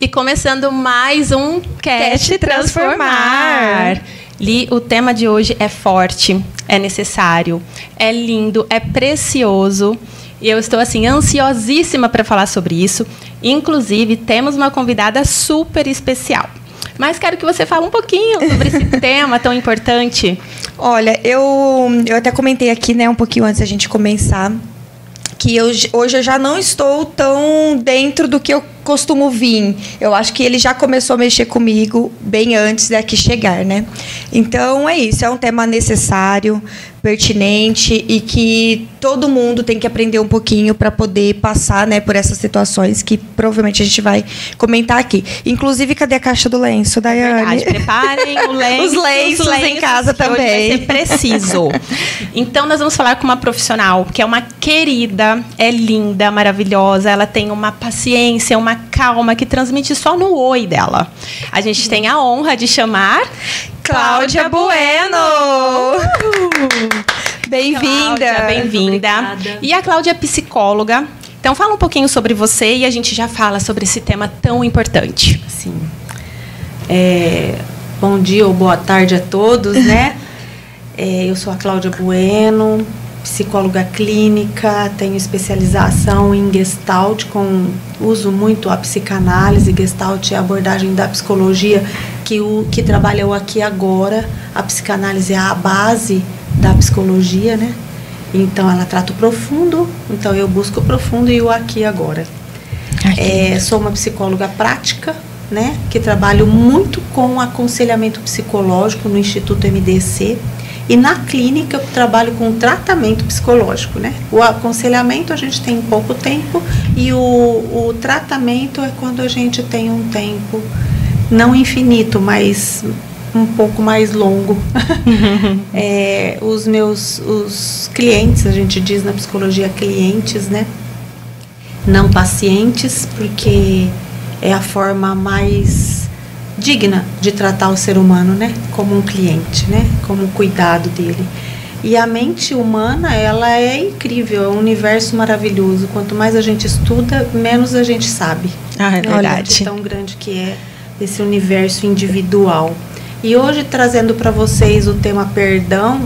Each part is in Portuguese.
E começando mais um Cast Transformar. Li, o tema de hoje é forte, é necessário, é lindo, é precioso. E eu estou, assim, ansiosíssima para falar sobre isso. Inclusive, temos uma convidada super especial. Mas quero que você fale um pouquinho sobre esse tema tão importante. Olha, eu até comentei aqui, né, um pouquinho antes da gente começar, que hoje eu já não estou tão dentro do que eu costumo vir. Eu acho que ele já começou a mexer comigo bem antes daqui chegar, né? Então, é isso. É um tema necessário, pertinente e que todo mundo tem que aprender um pouquinho para poder passar, né, por essas situações que provavelmente a gente vai comentar aqui. Inclusive, cadê a caixa do lenço, Daiane? Verdade, preparem o lenço, os lenços em casa também. Hoje vai ser preciso. Então, nós vamos falar com uma profissional que é uma querida, é linda, maravilhosa, ela tem uma paciência, uma calma que transmite só no oi dela. A gente tem a honra de chamar Cláudia Bueno! Bem-vinda! Bem-vinda! E a Cláudia é psicóloga. Então, fala um pouquinho sobre você e a gente já fala sobre esse tema tão importante. Sim. Bom dia ou boa tarde a todos, né? Eu sou a Cláudia Bueno, psicóloga clínica, tenho especialização em Gestalt, uso muito a psicanálise. Gestalt é a abordagem da psicologia que trabalha o aqui e agora. A psicanálise é a base da psicologia, né? Então, ela trata o profundo, então eu busco o profundo e o aqui e agora. Sou uma psicóloga prática, né? Que trabalho muito com aconselhamento psicológico no Instituto MDC. E na clínica eu trabalho com tratamento psicológico, né? O aconselhamento a gente tem pouco tempo e o tratamento é quando a gente tem um tempo, não infinito, mas um pouco mais longo. Os clientes, a gente diz na psicologia clientes, né? Não pacientes, porque é a forma mais digna de tratar o ser humano, né? Como um cliente, né? Como um cuidado dele. E a mente humana, ela é incrível, é um universo maravilhoso. Quanto mais a gente estuda, menos a gente sabe. É verdade. É tão grande que é esse universo individual. E hoje, trazendo para vocês o tema perdão,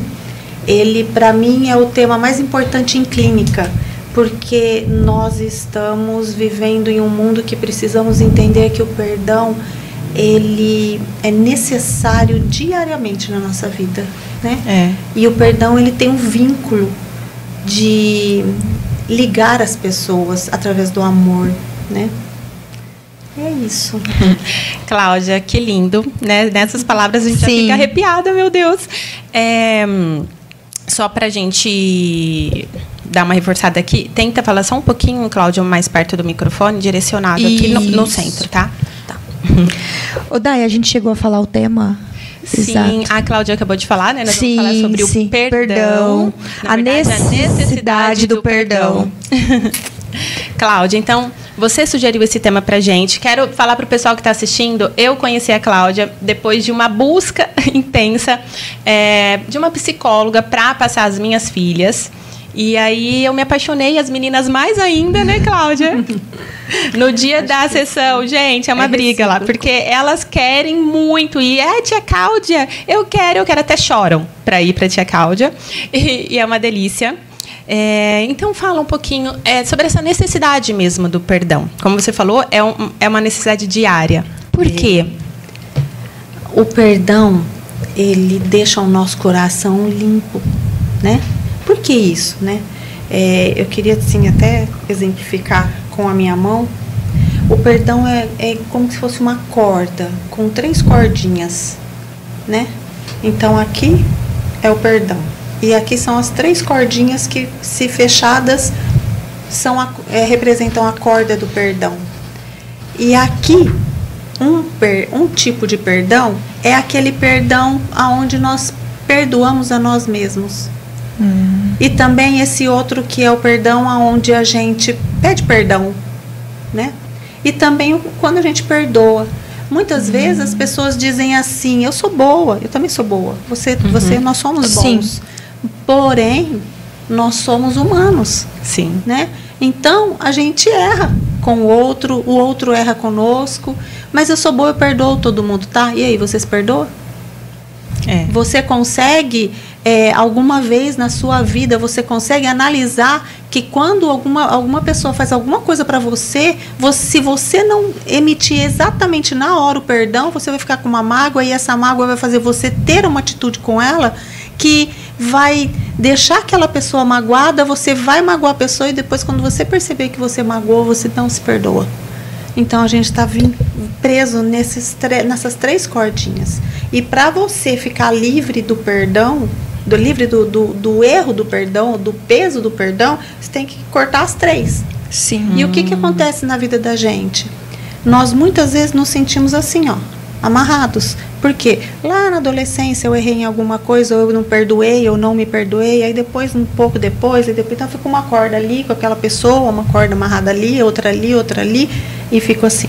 ele, para mim, é o tema mais importante em clínica, porque nós estamos vivendo em um mundo que precisamos entender que o perdão ele é necessário diariamente na nossa vida, né? E o perdão, ele tem um vínculo de ligar as pessoas através do amor, né? É isso. Cláudia, que lindo, né? Nessas palavras a gente já fica arrepiada, meu Deus. Só pra gente dar uma reforçada aqui, tenta falar só um pouquinho, Cláudia, mais perto do microfone, direcionado aqui no centro, tá? Ô, Dai, a gente chegou a falar o tema? Sim, exato. A Cláudia acabou de falar, né? Nós vamos falar sobre o perdão. A necessidade do perdão. Cláudia, então, você sugeriu esse tema pra gente. Quero falar pro pessoal que está assistindo, eu conheci a Cláudia depois de uma busca intensa de uma psicóloga para passar as minhas filhas. E aí eu me apaixonei, as meninas mais ainda, né, Cláudia? No dia da sessão, gente, é uma briga lá, porque elas querem muito ir. Tia Cláudia, eu quero, até choram para ir para tia Cláudia. E é uma delícia. Então, fala um pouquinho sobre essa necessidade mesmo do perdão. Como você falou, é uma necessidade diária. Por quê? O perdão, ele deixa o nosso coração limpo, né? Por que isso, né? Eu queria, assim, até exemplificar com a minha mão. O perdão é como se fosse uma corda, com 3 cordinhas, né? Então, aqui é o perdão. E aqui são as 3 cordinhas que, se fechadas, representam a corda do perdão. E aqui, um tipo de perdão é aquele perdão onde nós perdoamos a nós mesmos. E também esse outro que é o perdão onde a gente pede perdão, né? E também quando a gente perdoa. Muitas vezes as pessoas dizem assim: eu sou boa, eu também sou boa. Nós somos bons. Porém, nós somos humanos. Sim. Né? Então, a gente erra. com o outro erra conosco, mas eu sou boa, eu perdoo todo mundo, tá? E aí, vocês perdoam? Você consegue, alguma vez na sua vida, você consegue analisar que quando alguma pessoa faz alguma coisa para você, se você não emitir exatamente na hora o perdão, você vai ficar com uma mágoa e essa mágoa vai fazer você ter uma atitude com ela que vai deixar aquela pessoa magoada, você vai magoar a pessoa e depois quando você perceber que você magoou, você não se perdoa. Então a gente está preso nessas 3 cordinhas. E para você ficar livre do perdão, livre do erro do perdão, do peso do perdão, você tem que cortar as 3. Sim. E o que acontece na vida da gente? Nós muitas vezes nos sentimos assim, ó, amarrados. Porque lá na adolescência eu errei em alguma coisa, ou eu não perdoei, ou não me perdoei, aí depois, um pouco depois, então fica uma corda ali com aquela pessoa, uma corda amarrada ali, outra ali, e fico assim,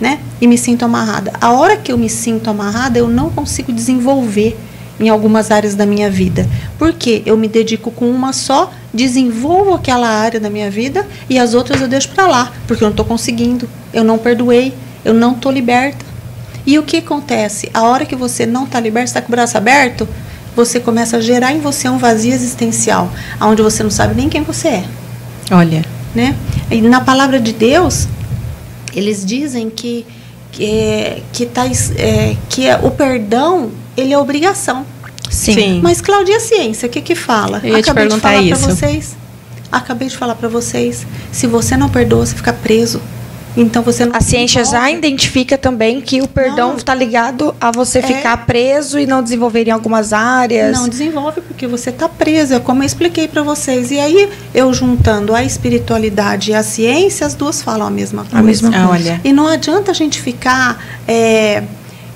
né? E me sinto amarrada. A hora que eu me sinto amarrada, eu não consigo desenvolver em algumas áreas da minha vida. Porque eu me dedico com uma só, desenvolvo aquela área da minha vida e as outras eu deixo para lá, porque eu não estou conseguindo, eu não perdoei, eu não estou liberta. E o que acontece? A hora que você não está liberto, está com o braço aberto, você começa a gerar em você um vazio existencial, onde você não sabe nem quem você é. Olha. Né? E na palavra de Deus, eles dizem que o perdão, ele é obrigação. Sim. Mas, Cláudia, a ciência, o que fala? Eu ia te perguntar isso. Acabei de falar para vocês. Se você não perdoa, você fica preso. Então você não. A ciência já identifica também que o perdão está ligado a você ficar preso e não desenvolver em algumas áreas. Não desenvolve porque você está preso, é como eu expliquei para vocês. E aí, eu juntando a espiritualidade e a ciência, as duas falam a mesma coisa. A mesma coisa. Olha. E não adianta a gente ficar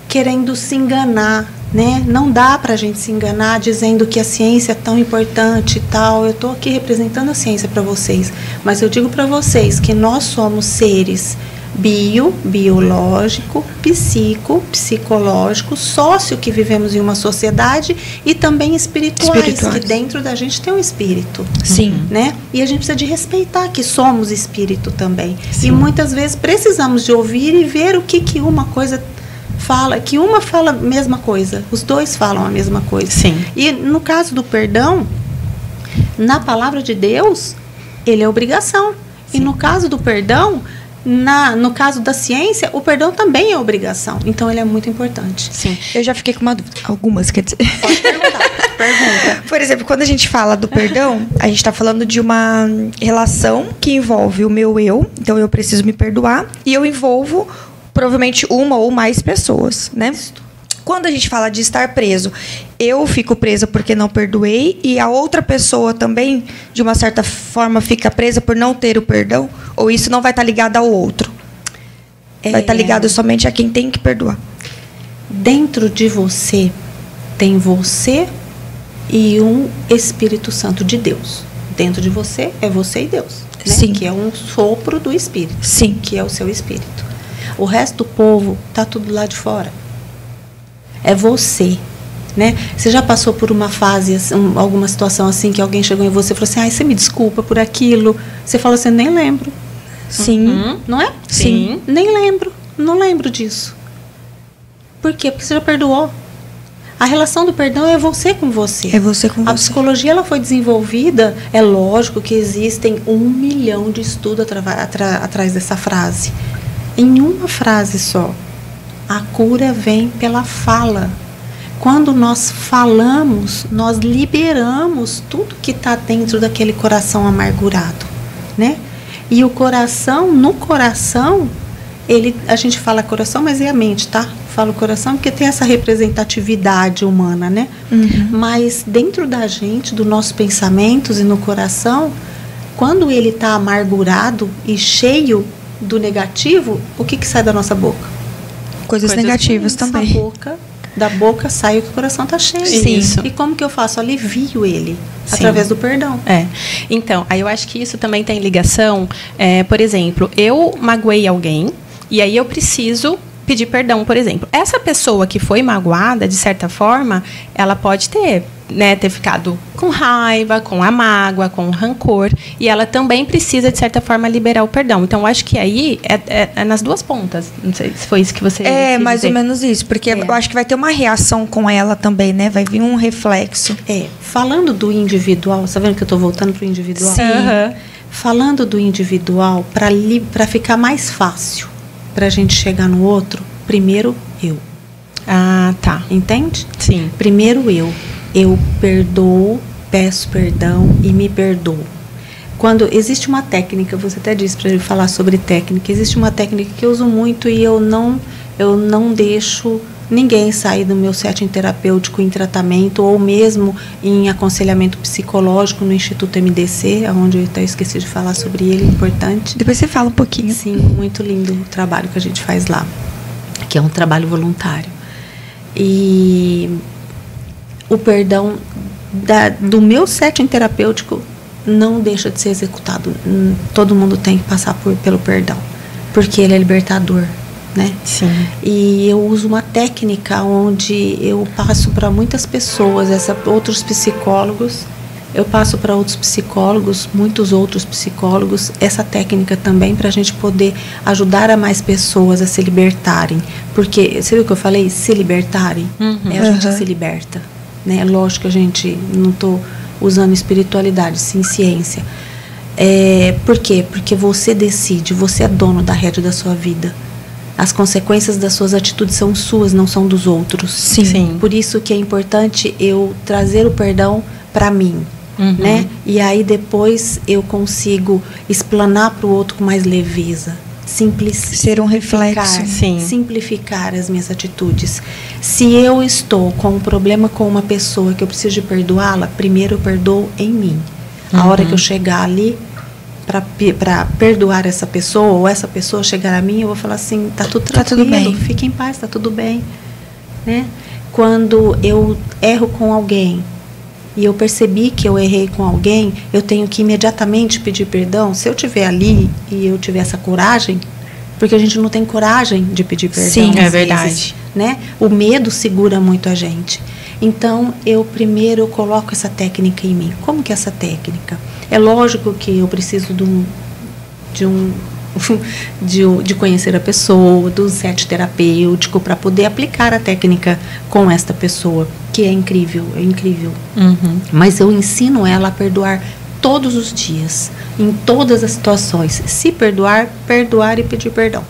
querendo se enganar, né? Não dá para a gente se enganar dizendo que a ciência é tão importante e tal. Eu estou aqui representando a ciência para vocês, mas eu digo para vocês que nós somos seres biológico, psicológico, sócio, que vivemos em uma sociedade, e também espirituais, que dentro da gente tem um espírito. Sim. Né? E a gente precisa de respeitar que somos espírito também. Sim. E muitas vezes precisamos de ouvir e ver o que uma coisa fala, que uma fala a mesma coisa, os dois falam a mesma coisa. Sim. E no caso do perdão, na palavra de Deus, ele é obrigação. Sim. E no caso do perdão, no caso da ciência, o perdão também é obrigação. Então ele é muito importante. Sim. Eu já fiquei com uma dúvida. Algumas, quer dizer. Pode perguntar. Pergunta. Por exemplo, quando a gente fala do perdão, a gente está falando de uma relação que envolve o meu eu, então eu preciso me perdoar, e eu envolvo provavelmente uma ou mais pessoas, né? Quando a gente fala de estar preso, eu fico presa porque não perdoei e a outra pessoa também, de uma certa forma, fica presa por não ter o perdão? Ou isso não vai estar ligado ao outro? Vai estar ligado somente a quem tem que perdoar? Dentro de você, tem você e um Espírito Santo de Deus. Dentro de você, é você e Deus. Né? Sim. Que é um sopro do Espírito. Sim. Que é o seu Espírito. O resto do povo está tudo lá de fora. É você, né? Você já passou por uma fase, alguma situação assim, que alguém chegou em você e falou assim, você me desculpa por aquilo. Você fala assim, nem lembro. Sim. Não é? Sim. Nem lembro. Não lembro disso. Por quê? Porque você já perdoou. A relação do perdão é você com você. É você com você. A psicologia, ela foi desenvolvida, é lógico que existem 1 milhão de estudos atrás dessa frase. Em uma frase só, a cura vem pela fala. Quando nós falamos, nós liberamos tudo que está dentro daquele coração amargurado, né? E o coração, no coração, a gente fala coração, mas é a mente, tá? Falo coração porque tem essa representatividade humana, né? Uhum. Mas dentro da gente, dos nossos pensamentos e no coração, quando ele está amargurado e cheio do negativo, o que sai da nossa boca? Coisas negativas também. Da boca sai o que o coração está cheio. Sim. Isso. E como que eu faço? Alivio ele. Sim. Através do perdão. Então, aí eu acho que isso também tem ligação. Por exemplo, eu magoei alguém e aí eu preciso pedir perdão, por exemplo. Essa pessoa que foi magoada, de certa forma, ela pode ter ficado com raiva, com a mágoa, com o rancor, e ela também precisa, de certa forma, liberar o perdão. Então, acho que aí é nas duas pontas. Não sei se foi isso que você quis mais dizer. ou menos isso, porque eu acho que vai ter uma reação com ela também, né? Vai vir um reflexo. Falando do individual, você tá vendo que eu estou voltando para o individual? Sim. Uhum. Falando do individual, para ficar mais fácil para a gente chegar no outro, primeiro eu. Ah, tá. Entende? Sim. Primeiro eu. Eu perdoo, peço perdão e me perdoo. Quando existe uma técnica, você até disse para ele falar sobre técnica, existe uma técnica que eu uso muito e eu não deixo ninguém sair do meu setting terapêutico em tratamento ou mesmo em aconselhamento psicológico no Instituto MDC, onde eu até esqueci de falar sobre ele, importante. Depois você fala um pouquinho. Sim, muito lindo o trabalho que a gente faz lá, que é um trabalho voluntário. E o perdão do meu setting terapêutico não deixa de ser executado. Todo mundo tem que passar pelo perdão, porque ele é libertador, né? Sim. E eu uso uma técnica onde eu passo para muitas pessoas, outros psicólogos, eu passo para outros psicólogos, muitos outros psicólogos, essa técnica também para a gente poder ajudar a mais pessoas a se libertarem. Porque, você viu o que eu falei? Se libertarem, a gente que se liberta. Né? Lógico que a gente não estou usando espiritualidade, sim ciência. Por quê? Porque você decide, você é dono da rédea da sua vida. As consequências das suas atitudes são suas, não são dos outros. Sim. Por isso que é importante eu trazer o perdão para mim. Né? E aí depois eu consigo explanar para o outro com mais leveza. Ser um reflexo. Simplificar as minhas atitudes. Se eu estou com um problema com uma pessoa que eu preciso de perdoá-la, primeiro eu perdoo em mim. A hora que eu chegar ali para perdoar essa pessoa, ou essa pessoa chegar a mim, eu vou falar assim, tá tudo tranquilo, tudo bem. Fique em paz, tá tudo bem. Né? Quando eu erro com alguém, e eu percebi que eu errei com alguém, eu tenho que imediatamente pedir perdão. Se eu estiver ali e eu tiver essa coragem, porque a gente não tem coragem de pedir perdão. Sim, é vezes, verdade. Né? O medo segura muito a gente. Então, eu primeiro coloco essa técnica em mim. Como que é essa técnica? É lógico que eu preciso de conhecer a pessoa, do set terapêutico, para poder aplicar a técnica com esta pessoa, que é incrível, é incrível. Mas eu ensino ela a perdoar todos os dias, em todas as situações. Se perdoar e pedir perdão.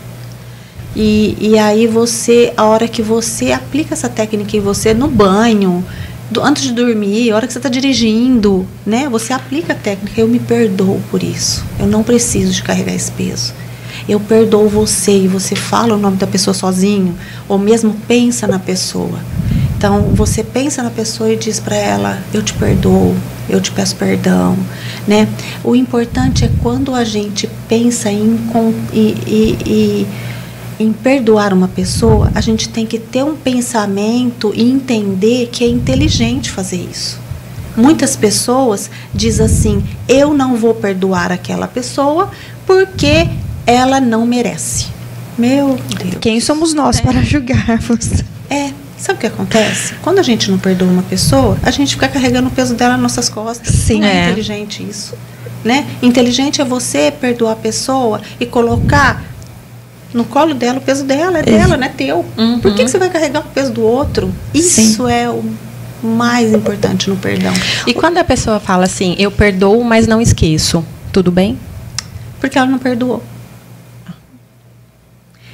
E aí você, a hora que você aplica essa técnica em você, no banho, antes de dormir, a hora que você está dirigindo, né? Você aplica a técnica, eu me perdoo por isso. Eu não preciso de carregar esse peso. Eu perdoo você e você fala o nome da pessoa sozinho, ou mesmo pensa na pessoa. Então, você pensa na pessoa e diz para ela, eu te perdoo, eu te peço perdão, né? O importante é quando a gente pensa em perdoar uma pessoa, a gente tem que ter um pensamento e entender que é inteligente fazer isso. Muitas pessoas dizem assim, eu não vou perdoar aquela pessoa porque ela não merece. Meu Deus. Quem somos nós para julgarmos? Sabe o que acontece? Quando a gente não perdoa uma pessoa, a gente fica carregando o peso dela nas nossas costas. Sim, não é inteligente isso. Né? Inteligente é você perdoar a pessoa e colocar no colo dela o peso dela, é dela, não é teu. Por que você vai carregar o peso do outro? Isso é o mais importante no perdão. E quando a pessoa fala assim, eu perdoo, mas não esqueço, tudo bem? Porque ela não perdoou.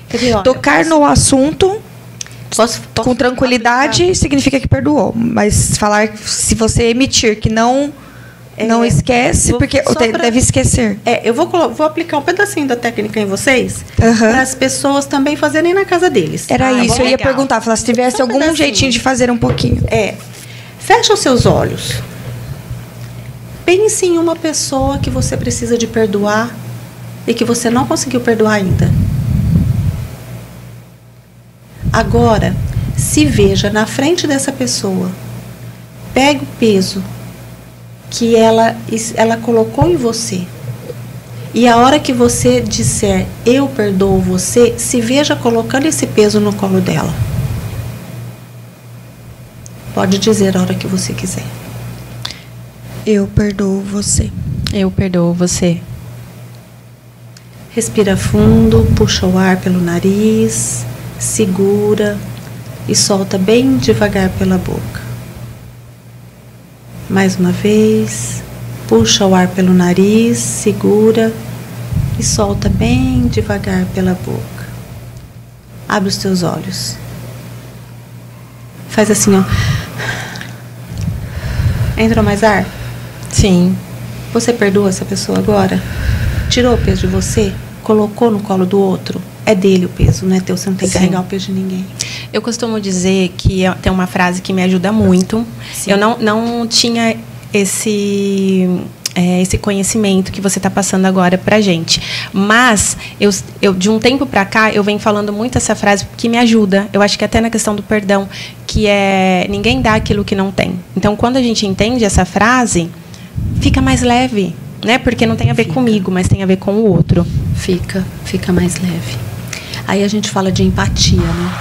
Quer dizer, olha, tocar no assunto com tranquilidade aplicar. Significa que perdoou. Mas falar, se você emitir que não esquece, porque deve esquecer. Eu vou aplicar um pedacinho da técnica em vocês, para as pessoas também fazerem na casa deles. Era isso, eu ia legal. Perguntar, falar se tivesse algum jeitinho de fazer um pouquinho. Fecha os seus olhos. Pense em uma pessoa que você precisa de perdoar e que você não conseguiu perdoar ainda. Agora, se veja na frente dessa pessoa. Pegue o peso que ela colocou em você E a hora que você disser, eu perdoo você, se veja colocando esse peso no colo dela. Pode dizer a hora que você quiser. Eu perdoo você. Eu perdoo você. Respira fundo, puxa o ar pelo nariz, segura e solta bem devagar pela boca. Mais uma vez, puxa o ar pelo nariz, segura e solta bem devagar pela boca. Abre os teus olhos. Faz assim, ó. Entrou mais ar? Sim. Você perdoa essa pessoa agora? Tirou o peso de você? Colocou no colo do outro? É dele o peso, não é teu. Você não tem que carregar o peso de ninguém. Eu costumo dizer que tem uma frase que me ajuda muito. Sim. Eu não tinha esse conhecimento que você está passando agora pra gente. Mas, eu de um tempo pra cá, eu venho falando muito essa frase que me ajuda. Eu acho que até na questão do perdão, que é ninguém dá aquilo que não tem. Então, quando a gente entende essa frase, fica mais leve, né? Porque não tem a ver comigo, mas tem a ver com o outro. Fica mais leve. Aí a gente fala de empatia, né?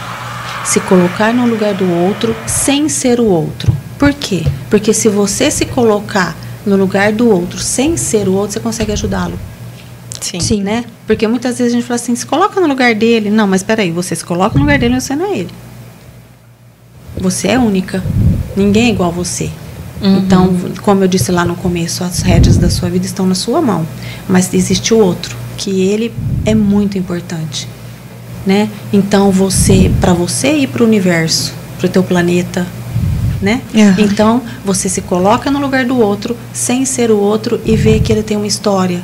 Se colocar no lugar do outro sem ser o outro. Por quê? Porque se você se colocar no lugar do outro sem ser o outro, você consegue ajudá-lo. Sim. Né? Porque muitas vezes a gente fala assim, se coloca no lugar dele. Não, mas espera aí, você se coloca no lugar dele, você não é ele. Você é única. Ninguém é igual a você. Uhum. Então, como eu disse lá no começo, as rédeas da sua vida estão na sua mão. Mas existe o outro, que ele é muito importante. Né? Então, para você ir para o universo, para o teu planeta, né? Uhum. Então, você se coloca no lugar do outro, sem ser o outro, e vê que ele tem uma história,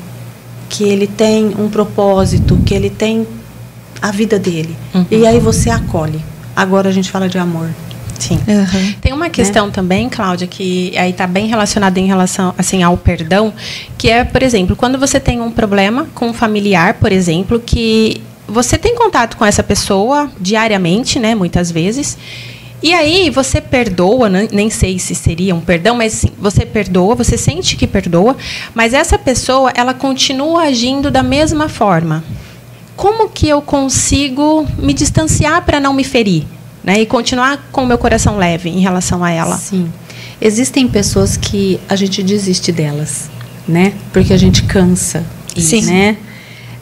que ele tem um propósito, que ele tem a vida dele. Uhum. E aí você acolhe. Agora a gente fala de amor. Sim. Uhum. Tem uma questão também, Cláudia, que aí está bem relacionada em relação assim, ao perdão, que é, por exemplo, quando você tem um problema com um familiar, por exemplo, que você tem contato com essa pessoa diariamente, né, muitas vezes, e aí você perdoa, nem sei se seria um perdão, mas sim, você perdoa, você sente que perdoa, mas essa pessoa, ela continua agindo da mesma forma. Como que eu consigo me distanciar para não me ferir? Né, e continuar com o meu coração leve em relação a ela. Sim. Existem pessoas que a gente desiste delas, né? Porque a gente cansa. Sim. Né?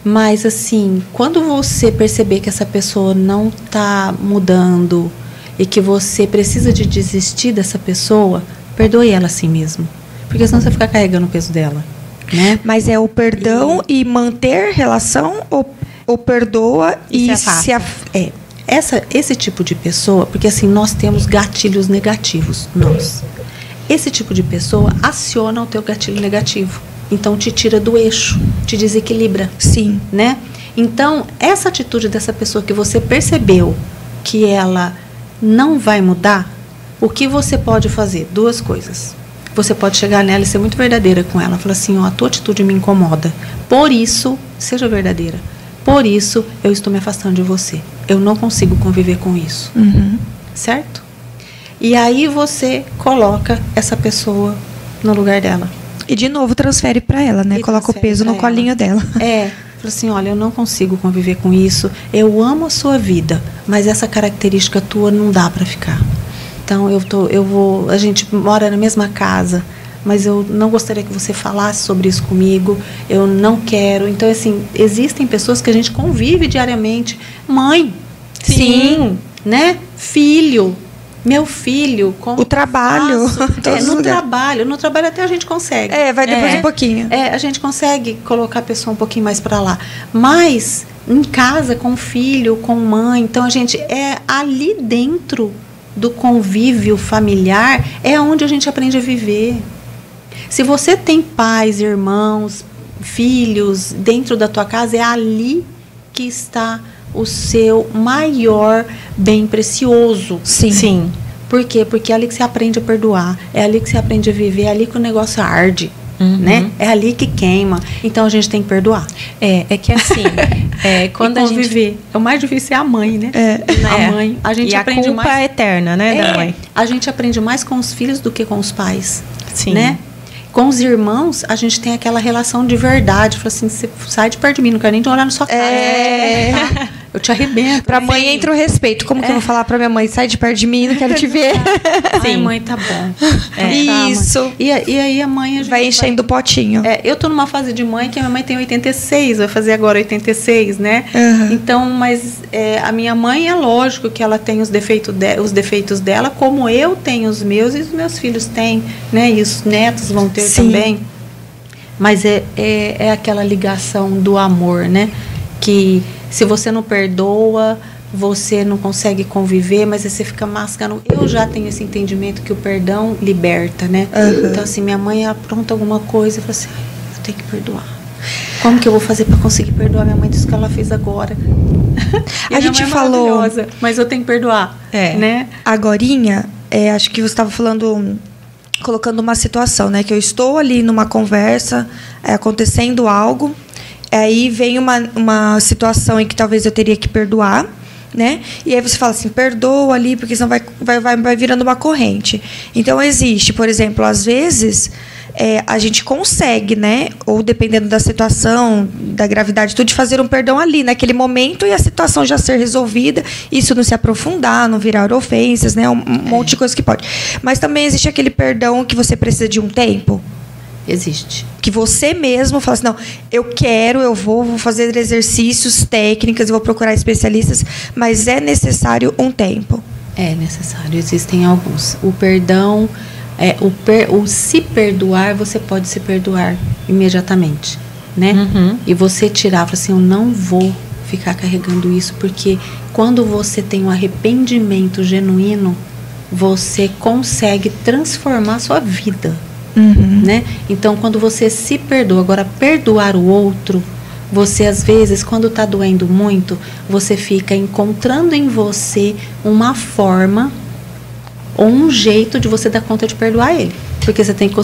Mas, assim, quando você perceber que essa pessoa não está mudando e que você precisa de desistir dessa pessoa, perdoe ela assim mesmo. Porque senão você fica carregando o peso dela. Né? Mas é o perdão e manter relação ou perdoa e se afasta? Esse tipo de pessoa, porque assim, nós temos gatilhos negativos, esse tipo de pessoa aciona o teu gatilho negativo, então te tira do eixo, te desequilibra. Sim. Né? Então, essa atitude dessa pessoa que você percebeu que ela não vai mudar, o que você pode fazer? 2 coisas. Você pode chegar nela e ser muito verdadeira com ela, falar assim, a tua atitude me incomoda, por isso, seja verdadeira. Por isso, eu estou me afastando de você. Eu não consigo conviver com isso. Uhum. Certo? E aí você coloca essa pessoa no lugar dela. E de novo transfere para ela, né? Coloca o peso no colinho dela. Fala assim, olha, eu não consigo conviver com isso. Eu amo a sua vida, mas essa característica tua não dá para ficar. Então a gente mora na mesma casa, mas eu não gostaria que você falasse sobre isso comigo, eu não quero. Então, assim, existem pessoas que a gente convive diariamente. Mãe, sim, né? Filho, meu filho. O trabalho. No trabalho até a gente consegue. Vai depois um pouquinho. A gente consegue colocar a pessoa um pouquinho mais para lá. Mas, em casa, com filho, com mãe, então a gente ali dentro do convívio familiar, é onde a gente aprende a viver. Se você tem pais, irmãos, filhos dentro da tua casa, é ali que está o seu maior bem precioso. Sim. Por quê? Porque é ali que você aprende a perdoar, é ali que você aprende a viver, é ali que o negócio arde. Uhum. Né? É ali que queima. Então a gente tem que perdoar. É que assim, quando a gente... O mais difícil é a mãe, né? A mãe. A gente aprende a culpa é eterna, né, da mãe. A gente aprende mais com os filhos do que com os pais. Sim. Né? Com os irmãos, a gente tem aquela relação de verdade. Fala assim, você sai de perto de mim, não quero nem olhar na sua cara. Eu te arrebento. Pra mãe entra o respeito. Como que eu vou falar pra minha mãe? Sai de perto de mim, não quero te ver. Sim. Ai, mãe, tá bom. Isso. Tá, e aí a mãe... vai enchendo o potinho. Eu tô numa fase de mãe que a minha mãe tem 86, vai fazer agora 86, né? Então, mas a minha mãe, é lógico que ela tem os defeitos dela, como eu tenho os meus e os meus filhos têm, né? E os netos vão ter também. Mas é aquela ligação do amor, né? Que se você não perdoa, você não consegue conviver, mas aí você fica mascando. Eu já tenho esse entendimento que o perdão liberta, né? Então, assim, minha mãe apronta alguma coisa e fala assim, eu tenho que perdoar. Como que eu vou fazer para conseguir perdoar minha mãe disso que ela fez agora? A gente falou... mas eu tenho que perdoar, né? Agorinha, acho que você estava falando... colocando uma situação, né? Que eu estou ali numa conversa, acontecendo algo... aí vem uma situação em que talvez eu teria que perdoar, né? E aí você fala assim, perdoa ali, porque senão vai virando uma corrente. Então, existe, por exemplo, às vezes, a gente consegue, né? Ou dependendo da situação, da gravidade, tudo, de fazer um perdão ali, naquele momento, e a situação já ser resolvida, isso não se aprofundar, não virar ofensas, né? Um monte de coisa que pode. Mas também existe aquele perdão que você precisa de um tempo. Existe. Que você mesmo fala assim, não, eu vou fazer exercícios, técnicas, eu vou procurar especialistas, mas é necessário um tempo. É necessário, existem alguns. O perdão, o se perdoar, você pode se perdoar imediatamente, né? E você tirar, fala assim, eu não vou ficar carregando isso, porque quando você tem um arrependimento genuíno, você consegue transformar a sua vida. Né? Então, quando você se perdoa, agora perdoar o outro, você às vezes, quando está doendo muito, você fica encontrando em você uma forma ou um jeito de você dar conta de perdoar ele, porque você tem que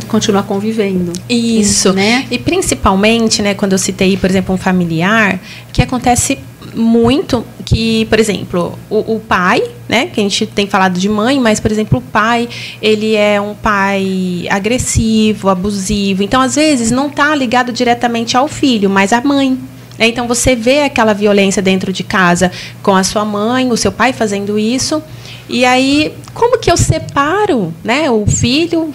continuar convivendo. Isso, né? E principalmente, né, quando eu citei, por exemplo, um familiar, que acontece muito que, por exemplo, o pai, né, que a gente tem falado de mãe, mas, por exemplo, o pai, ele é um pai agressivo, abusivo. Então, às vezes, não está ligado diretamente ao filho, mas à mãe. Então, você vê aquela violência dentro de casa com a sua mãe, o seu pai fazendo isso. E aí, como que eu separo, né, o filho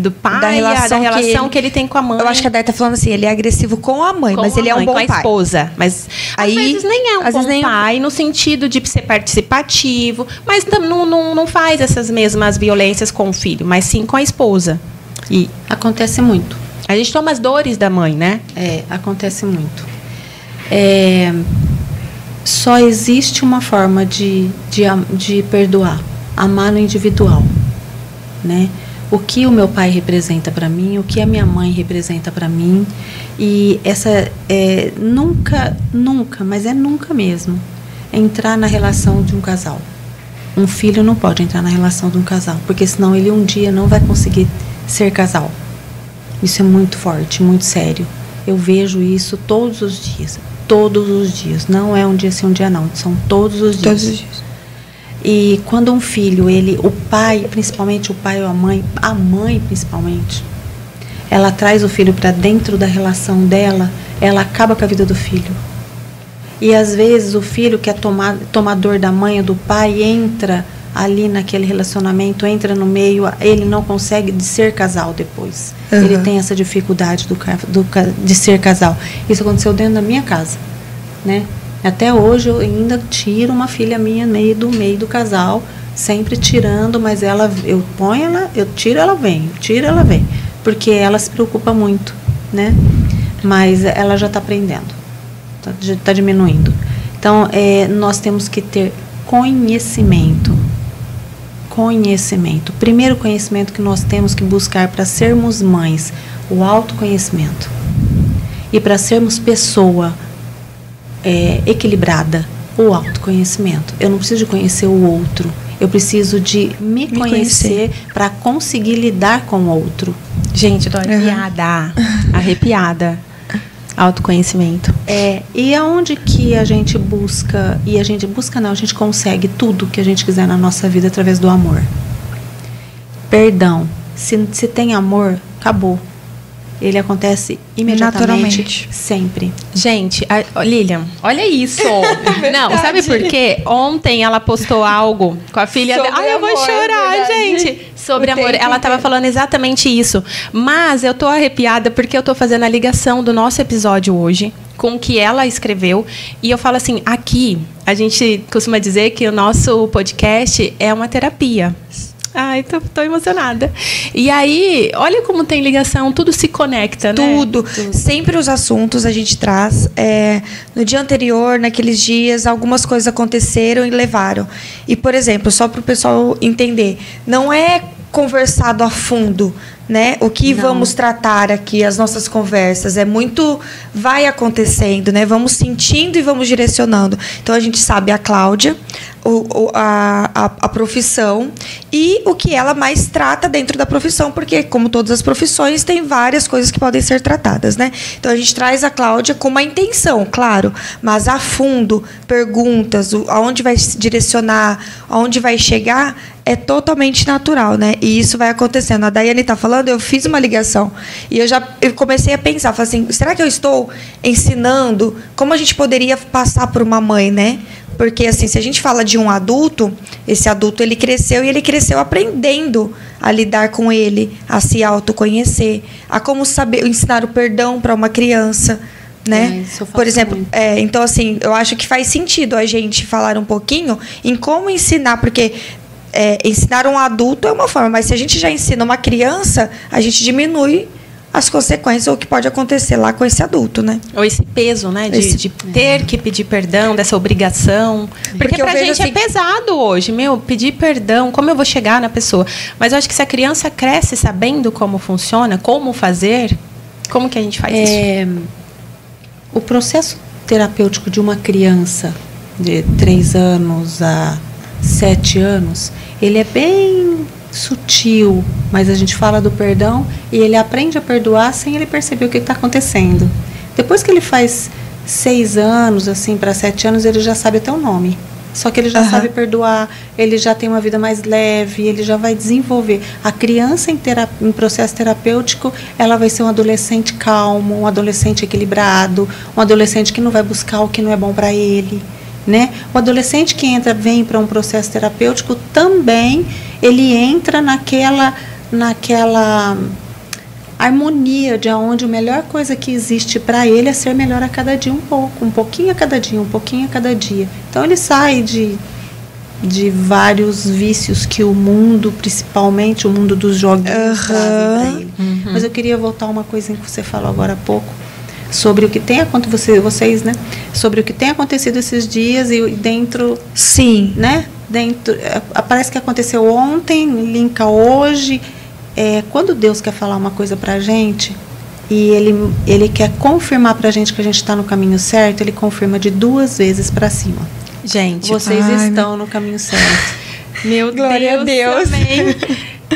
do pai, da relação que ele tem com a mãe? Eu acho que a Day tá falando assim, ele é agressivo com a mãe, mas ele é um bom pai. Com a esposa. Mas aí, às vezes nem é um bom pai, no sentido de ser participativo, mas não faz essas mesmas violências com o filho, mas sim com a esposa. E acontece muito. A gente toma as dores da mãe, né? Acontece muito. Só existe uma forma de perdoar, amar no individual, né? O que o meu pai representa para mim, o que a minha mãe representa para mim, e essa nunca, mas nunca mesmo, entrar na relação de um casal. Um filho não pode entrar na relação de um casal, porque senão ele um dia não vai conseguir ser casal. Isso é muito forte, muito sério. Eu vejo isso todos os dias. Todos os dias. Não é um dia sim, um dia não. São todos os dias. Todos os dias. E quando um filho, o pai, principalmente o pai ou a mãe principalmente, ela traz o filho para dentro da relação dela, ela acaba com a vida do filho. E às vezes o filho que é tomador da mãe ou do pai entra ali naquele relacionamento, entra no meio, ele não consegue ser casal depois. Ele tem essa dificuldade de ser casal. Isso aconteceu dentro da minha casa, né? Até hoje eu ainda tiro uma filha minha do meio do casal, sempre tirando, mas eu tiro, ela vem, porque ela se preocupa muito, né? Mas ela já está aprendendo, está diminuindo. Então, nós temos que ter conhecimento. O primeiro conhecimento que nós temos que buscar para sermos mães, o autoconhecimento. E para sermos pessoa equilibrada, o autoconhecimento. Eu não preciso de conhecer o outro, eu preciso de me conhecer para conseguir lidar com o outro. Gente, tô arrepiada. Autoconhecimento. E aonde que a gente busca, a gente consegue tudo que a gente quiser na nossa vida através do amor. Perdão, Se tem amor, acabou. Ele acontece imediatamente, sempre. Gente, Lilian, olha isso. Não, sabe por quê? Ontem ela postou algo com a filha dela. Ai, eu vou chorar, gente. Sobre amor. Ela estava falando exatamente isso. Mas eu tô arrepiada porque eu tô fazendo a ligação do nosso episódio hoje com o que ela escreveu. E eu falo assim, aqui, a gente costuma dizer que o nosso podcast é uma terapia. Ai, tô emocionada. E aí, olha como tem ligação, tudo se conecta, né? Tudo. Sempre os assuntos a gente traz. No dia anterior, naqueles dias, algumas coisas aconteceram e levaram. E, por exemplo, só para o pessoal entender, não é conversado a fundo, né? O que vamos tratar aqui, as nossas conversas, vai acontecendo, né? Vamos sentindo e vamos direcionando. Então, a gente sabe a Cláudia, a profissão e o que ela mais trata dentro da profissão, porque, como todas as profissões, tem várias coisas que podem ser tratadas, né? Então, a gente traz a Cláudia com uma intenção, claro, mas a fundo, perguntas, aonde vai direcionar, aonde vai chegar, é totalmente natural, né? E isso vai acontecendo. A Daiane está falando, eu fiz uma ligação e eu comecei a pensar, falei assim, será que eu estou ensinando como a gente poderia passar por uma mãe, né? Porque, assim, se a gente fala de um adulto, esse adulto, ele cresceu e ele cresceu aprendendo a lidar com ele, a se autoconhecer, a como saber ensinar o perdão para uma criança, né? Por exemplo, então, assim, eu acho que faz sentido a gente falar um pouquinho em como ensinar, porque ensinar um adulto é uma forma, mas se a gente já ensina uma criança, a gente diminui as consequências ou o que pode acontecer lá com esse adulto, né? Ou esse peso, né? De ter que pedir perdão, dessa obrigação. Porque pra gente assim, é pesado hoje, pedir perdão, como eu vou chegar na pessoa? Mas eu acho que se a criança cresce sabendo como funciona, como fazer, como que a gente faz isso? O processo terapêutico de uma criança de 3 anos a 7 anos, ele é bem sutil, mas a gente fala do perdão e ele aprende a perdoar sem ele perceber o que está acontecendo. Depois que ele faz 6 anos, assim, para 7 anos, ele já sabe até o nome. Só que ele já sabe perdoar, ele já tem uma vida mais leve, ele já vai desenvolver. A criança em processo terapêutico, ela vai ser um adolescente calmo, um adolescente equilibrado, um adolescente que não vai buscar o que não é bom para ele, né? O adolescente que vem para um processo terapêutico também, ele entra naquela harmonia de onde a melhor coisa que existe para ele é ser melhor a cada dia um pouquinho a cada dia, um pouquinho a cada dia. Então ele sai de vários vícios que o mundo, principalmente o mundo dos joguinhos, trazem para ele. Mas eu queria voltar a uma coisa que você falou agora há pouco, sobre o que tem acontecido, vocês, né? Sobre o que tem acontecido esses dias e dentro... Sim. Né? Parece que aconteceu ontem, linka hoje. Quando Deus quer falar uma coisa pra gente e ele quer confirmar pra gente que a gente está no caminho certo, ele confirma de 2 vezes para cima. Gente, vocês estão no caminho certo. Meu Glória a Deus. Também.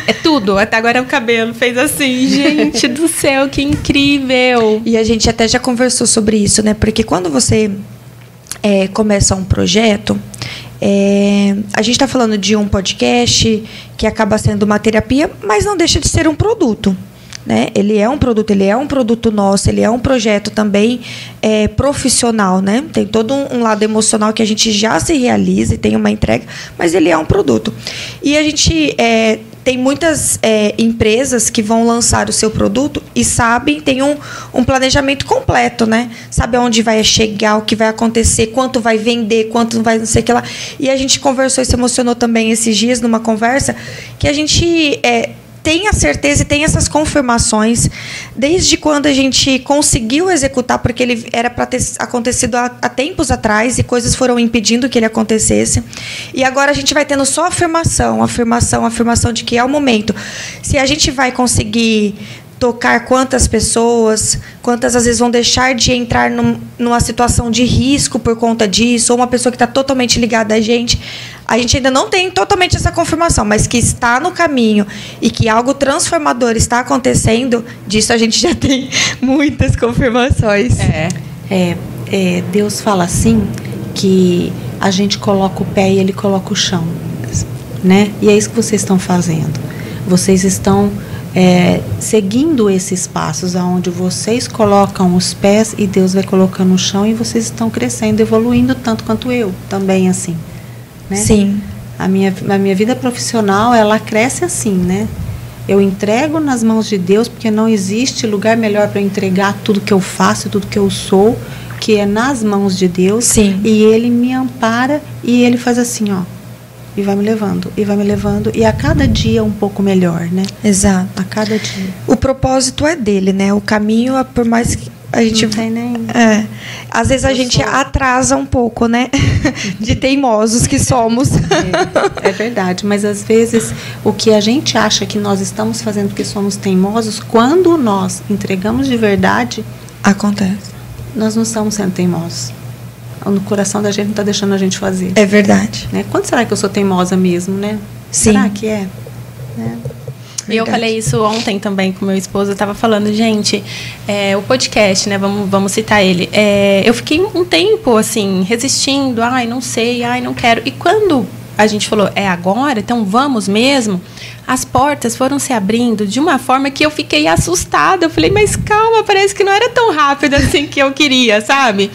É tudo, até agora o cabelo fez assim, gente do céu, que incrível. E a gente até já conversou sobre isso, né? Porque quando você começa um projeto, a gente está falando de um podcast que acaba sendo uma terapia, mas não deixa de ser um produto, né? Ele é um produto nosso, ele é um projeto também profissional, né? Tem todo um lado emocional que a gente já se realiza e tem uma entrega, mas ele é um produto. E a gente tem muitas empresas que vão lançar o seu produto e sabem, tem um planejamento completo, né? Sabe aonde vai chegar, o que vai acontecer, quanto vai vender, quanto não vai, não sei o que lá. E a gente conversou e se emocionou também esses dias numa conversa que a gente tem a certeza e tem essas confirmações desde quando a gente conseguiu executar, porque ele era para ter acontecido há tempos atrás e coisas foram impedindo que ele acontecesse. E agora a gente vai tendo só afirmação de que é o momento. Se a gente vai conseguir tocar quantas pessoas, quantas às vezes vão deixar de entrar numa situação de risco por conta disso, ou uma pessoa que está totalmente ligada a gente ainda não tem totalmente essa confirmação, mas que está no caminho e que algo transformador está acontecendo, disso a gente já tem muitas confirmações. Deus fala assim, que a gente coloca o pé e ele coloca o chão, né? E é isso que vocês estão fazendo. Vocês estão seguindo esses passos aonde vocês colocam os pés e Deus vai colocando no chão e vocês estão crescendo, evoluindo tanto quanto eu também, assim, né? Sim. A minha vida profissional, ela cresce assim, né? Eu entrego nas mãos de Deus, porque não existe lugar melhor para entregar tudo que eu faço, tudo que eu sou, que é nas mãos de Deus. Sim. E Ele me ampara e Ele faz assim, ó, e vai me levando, e a cada dia um pouco melhor, né? Exato. A cada dia. O propósito é dele, né? O caminho, por mais que a gente... Não tem nem... Às vezes a gente atrasa um pouco, né? De teimosos que somos. É verdade, mas às vezes o que a gente acha que nós estamos fazendo porque somos teimosos, quando nós entregamos de verdade... Acontece. Nós não estamos sendo teimosos. No coração da gente não está deixando a gente fazer. É verdade. Né? Quando será que eu sou teimosa mesmo, né? Sim. Será que é? E eu falei isso ontem também com meu esposo. Eu estava falando, gente, o podcast, né? Vamos citar ele. Eu fiquei um tempo, assim, resistindo. Ai, não sei, ai, não quero. E quando a gente falou, é agora, então vamos mesmo, as portas foram se abrindo de uma forma que eu fiquei assustada. Eu falei, mas calma, parece que não era tão rápido assim que eu queria, sabe?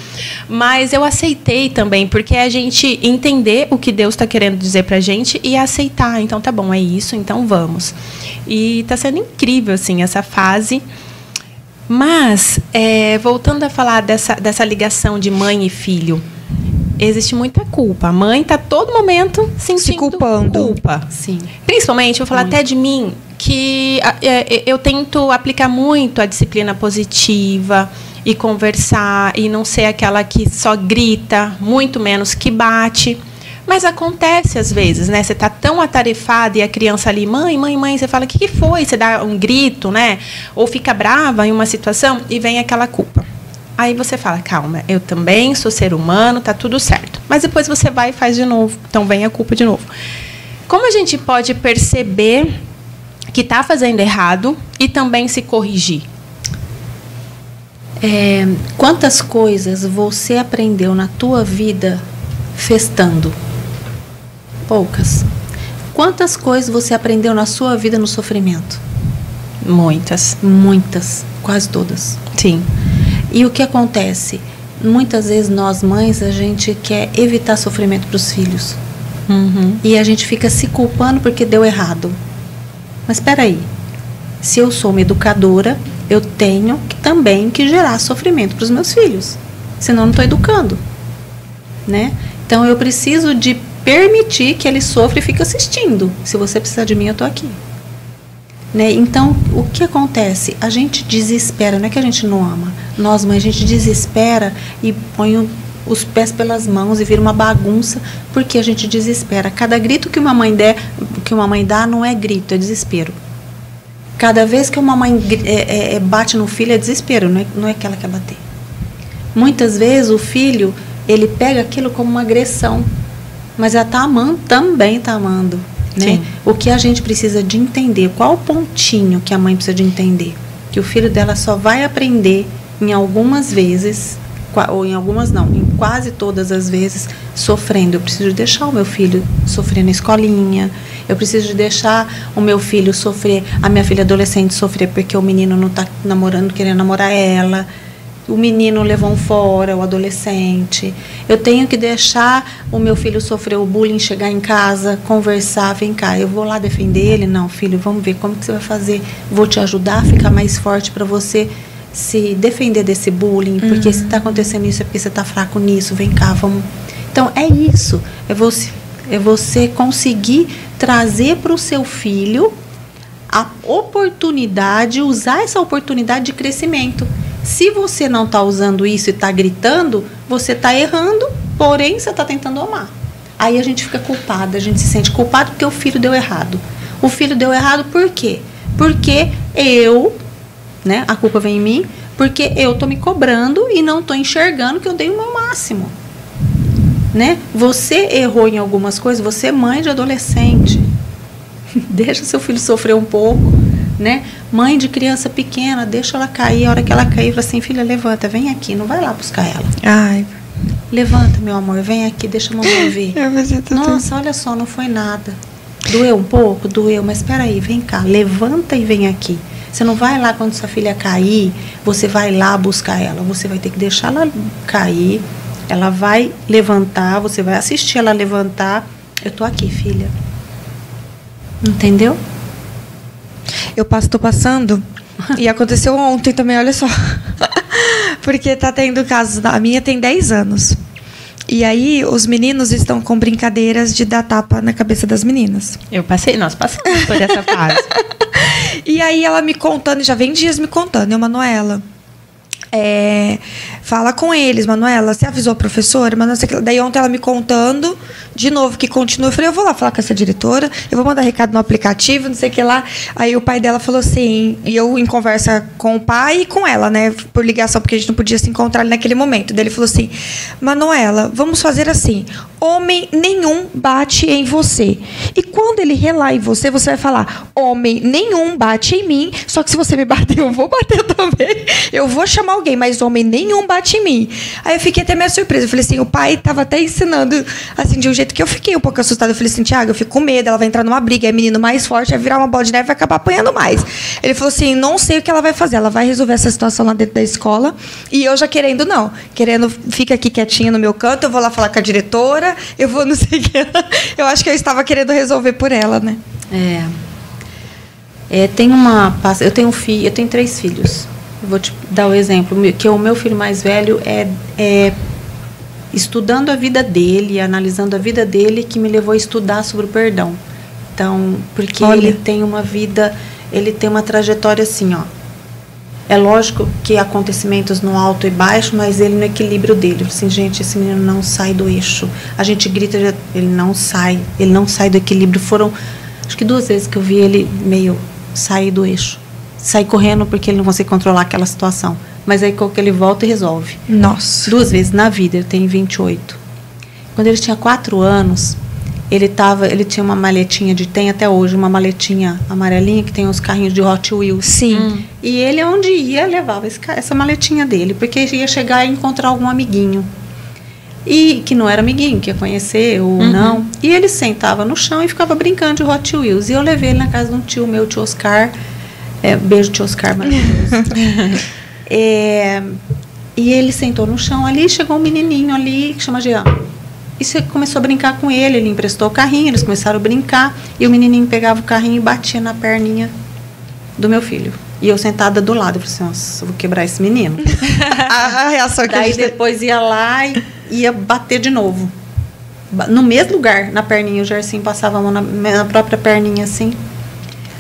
Mas eu aceitei também, porque é a gente entender o que Deus está querendo dizer pra gente e aceitar. Então tá bom, é isso, então vamos. E tá sendo incrível, assim, essa fase. Mas, voltando a falar dessa ligação de mãe e filho, existe muita culpa. A mãe está todo momento sentindo culpando. Culpa. Sim. Principalmente, eu vou falar até de mim, que eu tento aplicar muito a disciplina positiva e conversar e não ser aquela que só grita, muito menos que bate. Mas acontece às vezes, né? Você está tão atarefada e a criança ali, mãe, você fala, o que foi? Você dá um grito, né? Ou fica brava em uma situação e vem aquela culpa. Aí você fala, calma, eu também sou ser humano, tá tudo certo. Mas depois você vai e faz de novo. Então vem a culpa de novo. Como a gente pode perceber que está fazendo errado e também se corrigir? Quantas coisas você aprendeu na tua vida festando? Poucas. Quantas coisas você aprendeu na sua vida no sofrimento? Muitas. Muitas. Quase todas. Sim. E o que acontece? Muitas vezes nós mães, a gente quer evitar sofrimento para os filhos. Uhum. E a gente fica se culpando porque deu errado. Mas espera aí. Se eu sou uma educadora, eu tenho também que gerar sofrimento para os meus filhos. Senão eu não estou educando. Né? Então eu preciso de permitir que ele sofra e fique assistindo. Se você precisar de mim, eu estou aqui. Né? Então, o que acontece? A gente desespera, não é que a gente não ama. Nós, mães, a gente desespera e põe os pés pelas mãos e vira uma bagunça, porque a gente desespera. Cada grito que uma mãe dá não é grito, é desespero. Cada vez que uma mãe bate no filho é desespero, não é que ela quer bater. Muitas vezes o filho, ele pega aquilo como uma agressão, mas ela está amando, também está amando. Né? O que a gente precisa de entender, qual o pontinho que a mãe precisa de entender? Que o filho dela só vai aprender em algumas vezes, ou em algumas não, em quase todas as vezes, sofrendo. Eu preciso de deixar o meu filho sofrer na escolinha, eu preciso de deixar o meu filho sofrer, a minha filha adolescente sofrer porque o menino não está namorando, querendo namorar ela. O menino levou um fora, o adolescente. Eu tenho que deixar o meu filho sofrer o bullying, chegar em casa, conversar, vem cá, eu vou lá defender ele? Não, filho, vamos ver como que você vai fazer. Vou te ajudar a ficar mais forte para você se defender desse bullying, porque se está acontecendo isso é porque você está fraco nisso, vem cá, vamos. Então, é isso. É você conseguir trazer para o seu filho a oportunidade, usar essa oportunidade de crescimento. Se você não está usando isso e está gritando, você está errando, porém você está tentando amar. Aí a gente fica culpada, a gente se sente culpado porque o filho deu errado. O filho deu errado por quê? Porque né, a culpa vem em mim, porque eu estou me cobrando e não estou enxergando que eu dei o meu máximo. Né? Você errou em algumas coisas, você é mãe de adolescente. Deixa seu filho sofrer um pouco. Né? Mãe de criança pequena, deixa ela cair, a hora que ela cair, fala assim, filha, levanta, vem aqui, não vai lá buscar ela. Ai. Levanta, meu amor, vem aqui, deixa a mamãe ver. Nossa, olha só, não foi nada. Doeu um pouco? Doeu, mas espera aí, vem cá, levanta e vem aqui. Você não vai lá quando sua filha cair, você vai lá buscar ela. Você vai ter que deixar ela cair, ela vai levantar, você vai assistir ela levantar. Eu tô aqui, filha. Entendeu? Eu tô passando, e aconteceu ontem também, olha só. Porque tá tendo casos, a minha tem 10 anos. E aí, os meninos estão com brincadeiras de dar tapa na cabeça das meninas. Nós passamos por essa fase. E aí, ela me contando, já vem dias me contando, eu, Manuela, fala com eles, Manuela, você avisou a professora? Daí ontem ela me contando, de novo, que continua. Eu falei, eu vou lá falar com essa diretora, eu vou mandar recado no aplicativo, não sei o que lá. Aí o pai dela falou assim, e eu em conversa com o pai e com ela, né, por ligação, porque a gente não podia se encontrar ali naquele momento. Daí ele falou assim, Manuela, vamos fazer assim, homem nenhum bate em você. E quando ele relar em você, você vai falar, homem nenhum bate em mim, só que se você me bater, eu vou bater também. Eu vou chamar alguém, mas homem nenhum bate em mim. Aí eu fiquei até meio surpresa. Eu falei assim, o pai estava até ensinando, assim, de um jeito que eu fiquei um pouco assustada. Eu falei assim, Thiago, eu fico com medo, ela vai entrar numa briga, é menino mais forte, vai virar uma bola de neve e vai acabar apanhando mais. Ele falou assim, não sei o que ela vai fazer, ela vai resolver essa situação lá dentro da escola, e eu já querendo, fica aqui quietinha no meu canto, eu vou lá falar com a diretora, eu vou não sei o que. Eu acho que eu estava querendo resolver por ela, né? Eu tenho 3 filhos. Eu vou te dar o exemplo, que o meu filho mais velho estudando a vida dele, analisando a vida dele, que me levou a estudar sobre o perdão. Então, porque ele tem uma vida, ele tem uma trajetória assim, ó. É lógico que há acontecimentos no alto e baixo, mas ele no equilíbrio dele. Assim, gente, esse menino não sai do eixo. A gente grita, ele não sai do equilíbrio. Foram, acho que 2 vezes que eu vi ele meio sair do eixo. Sair correndo porque ele não consegue controlar aquela situação. Mas aí que ele volta e resolve. Nossa. 2 vezes na vida, ele tem 28. Quando ele tinha 4 anos, ele tinha uma maletinha tem até hoje, uma maletinha amarelinha que tem os carrinhos de Hot Wheels. Sim. E ele, onde ia, levava essa maletinha dele, porque ia chegar e encontrar algum amiguinho. E que não era amiguinho, que ia conhecer ou não. E ele sentava no chão e ficava brincando de Hot Wheels. E eu levei ele na casa de um tio meu, tio Oscar. Beijo, tio Oscar, maravilhoso. E ele sentou no chão ali, chegou um menininho ali que chama Jean. E você começou a brincar com ele, ele emprestou o carrinho, eles começaram a brincar, e o menininho pegava o carrinho e batia na perninha do meu filho. E eu sentada do lado, eu falei assim, nossa, eu vou quebrar esse menino. A reação que daí depois ia lá e ia bater de novo. No mesmo lugar, na perninha, o Gercinho passava a mão na própria perninha assim.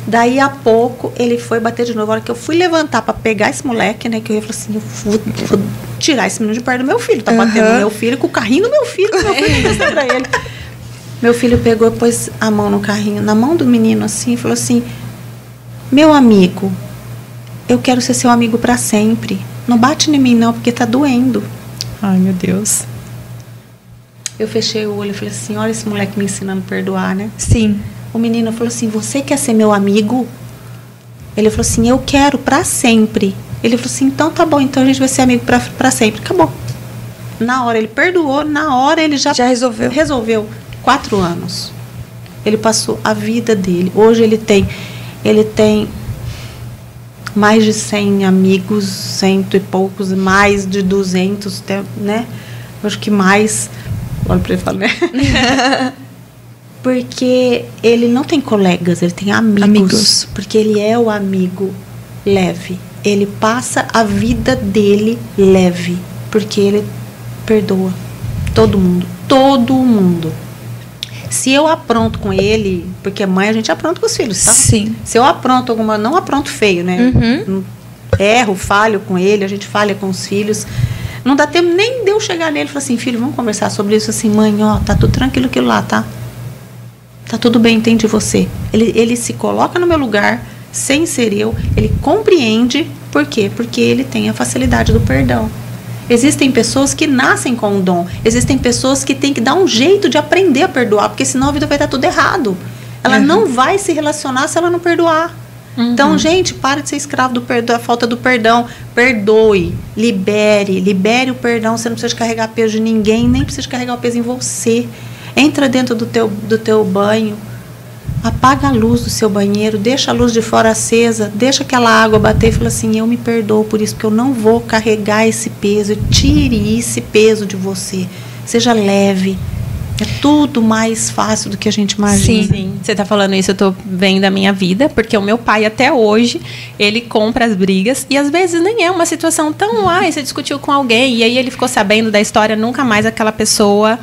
Daí a pouco ele foi bater de novo. A hora que eu fui levantar para pegar esse moleque, né, que eu ia falar assim, eu vou tirar esse menino de perto do meu filho. Tá batendo no meu filho, com o carrinho do meu filho, meu filho mostrou pra ele. Meu filho pegou e pôs a mão no carrinho, na mão do menino assim, e falou assim, meu amigo, eu quero ser seu amigo para sempre. Não bate em mim não, porque tá doendo. Ai, meu Deus. Eu fechei o olho e falei assim, olha esse moleque me ensinando a perdoar, né? Sim. O menino falou assim, você quer ser meu amigo? Ele falou assim, eu quero para sempre. Ele falou assim, então tá bom, então a gente vai ser amigo para sempre. Acabou. Na hora ele perdoou, na hora ele já resolveu. 4 anos. Ele passou a vida dele. Hoje ele tem mais de 100 amigos, 100 e poucos, mais de 200, né? Acho que mais. Olha para ele e fala, né? Porque ele não tem colegas, ele tem amigos. Porque ele é o amigo leve. Ele passa a vida dele leve. Porque ele perdoa todo mundo. Todo mundo. Se eu apronto com ele, porque mãe a gente apronta com os filhos, tá? Sim. Se eu apronto alguma, não apronto feio, né? Erro, falho com ele, a gente falha com os filhos. Não dá tempo nem de eu chegar nele e falar assim, filho, vamos conversar sobre isso assim, mãe, ó, tá tudo tranquilo aquilo lá, tá? Tá tudo bem, entendi você. Ele se coloca no meu lugar, sem ser eu, ele compreende. Por quê? Porque ele tem a facilidade do perdão. Existem pessoas que nascem com o dom. Existem pessoas que têm que dar um jeito de aprender a perdoar, porque senão a vida vai estar tudo errado. Ela não vai se relacionar se ela não perdoar. Então, gente, para de ser escravo da falta do perdão. Perdoe, libere o perdão. Você não precisa carregar peso de ninguém, nem precisa carregar o peso em você. Entra dentro do teu banho. apaga a luz do seu banheiro, deixa a luz de fora acesa, deixa aquela água bater e fala assim, eu me perdoo por isso, porque eu não vou carregar esse peso, tire esse peso de você, seja leve. É tudo mais fácil do que a gente imagina. Sim. Você está falando isso, eu estou vendo a minha vida, porque o meu pai até hoje, ele compra as brigas e às vezes nem é uma situação tão, você discutiu com alguém e aí ele ficou sabendo da história, nunca mais aquela pessoa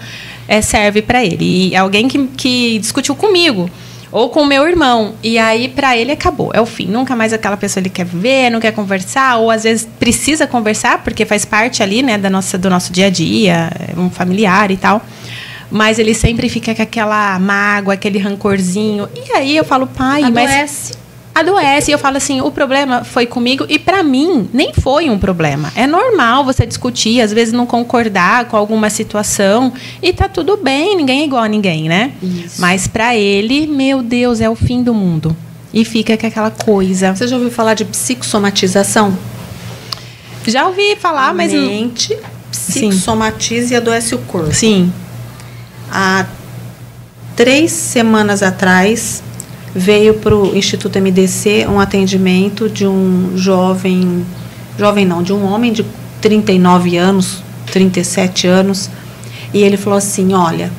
serve para ele. E alguém que discutiu comigo ou com o meu irmão, e aí para ele acabou, é o fim, nunca mais aquela pessoa ele quer ver, não quer conversar, ou às vezes precisa conversar, porque faz parte ali, né, do nosso dia a dia, um familiar e tal. Mas ele sempre fica com aquela mágoa, aquele rancorzinho. E aí eu falo, pai, adoece. E eu falo assim, o problema foi comigo. E pra mim, nem foi um problema. É normal você discutir, às vezes não concordar com alguma situação. E tá tudo bem, ninguém é igual a ninguém, né? Isso. Mas pra ele, meu Deus, é o fim do mundo. E fica com aquela coisa. Você já ouviu falar de psicossomatização? Já ouvi falar, mas... A mente psicossomatiza e adoece o corpo. Sim. Há 3 semanas atrás, veio para o Instituto MDC um atendimento de um de um homem de 39 anos, 37 anos, e ele falou assim, olha,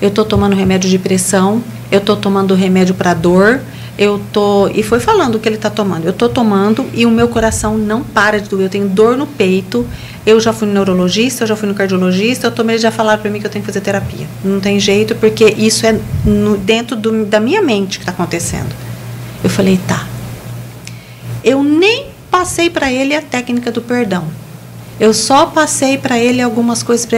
eu estou tomando remédio de pressão, eu estou tomando remédio para dor, e foi falando o que ele está tomando, eu estou tomando e o meu coração não para de doer, eu tenho dor no peito, eu já fui no neurologista, eu já fui no cardiologista, eles já falaram para mim que eu tenho que fazer terapia. Não tem jeito, porque isso é dentro da minha mente que está acontecendo. Eu falei, tá. Eu nem passei para ele a técnica do perdão. Eu só passei para ele algumas coisas,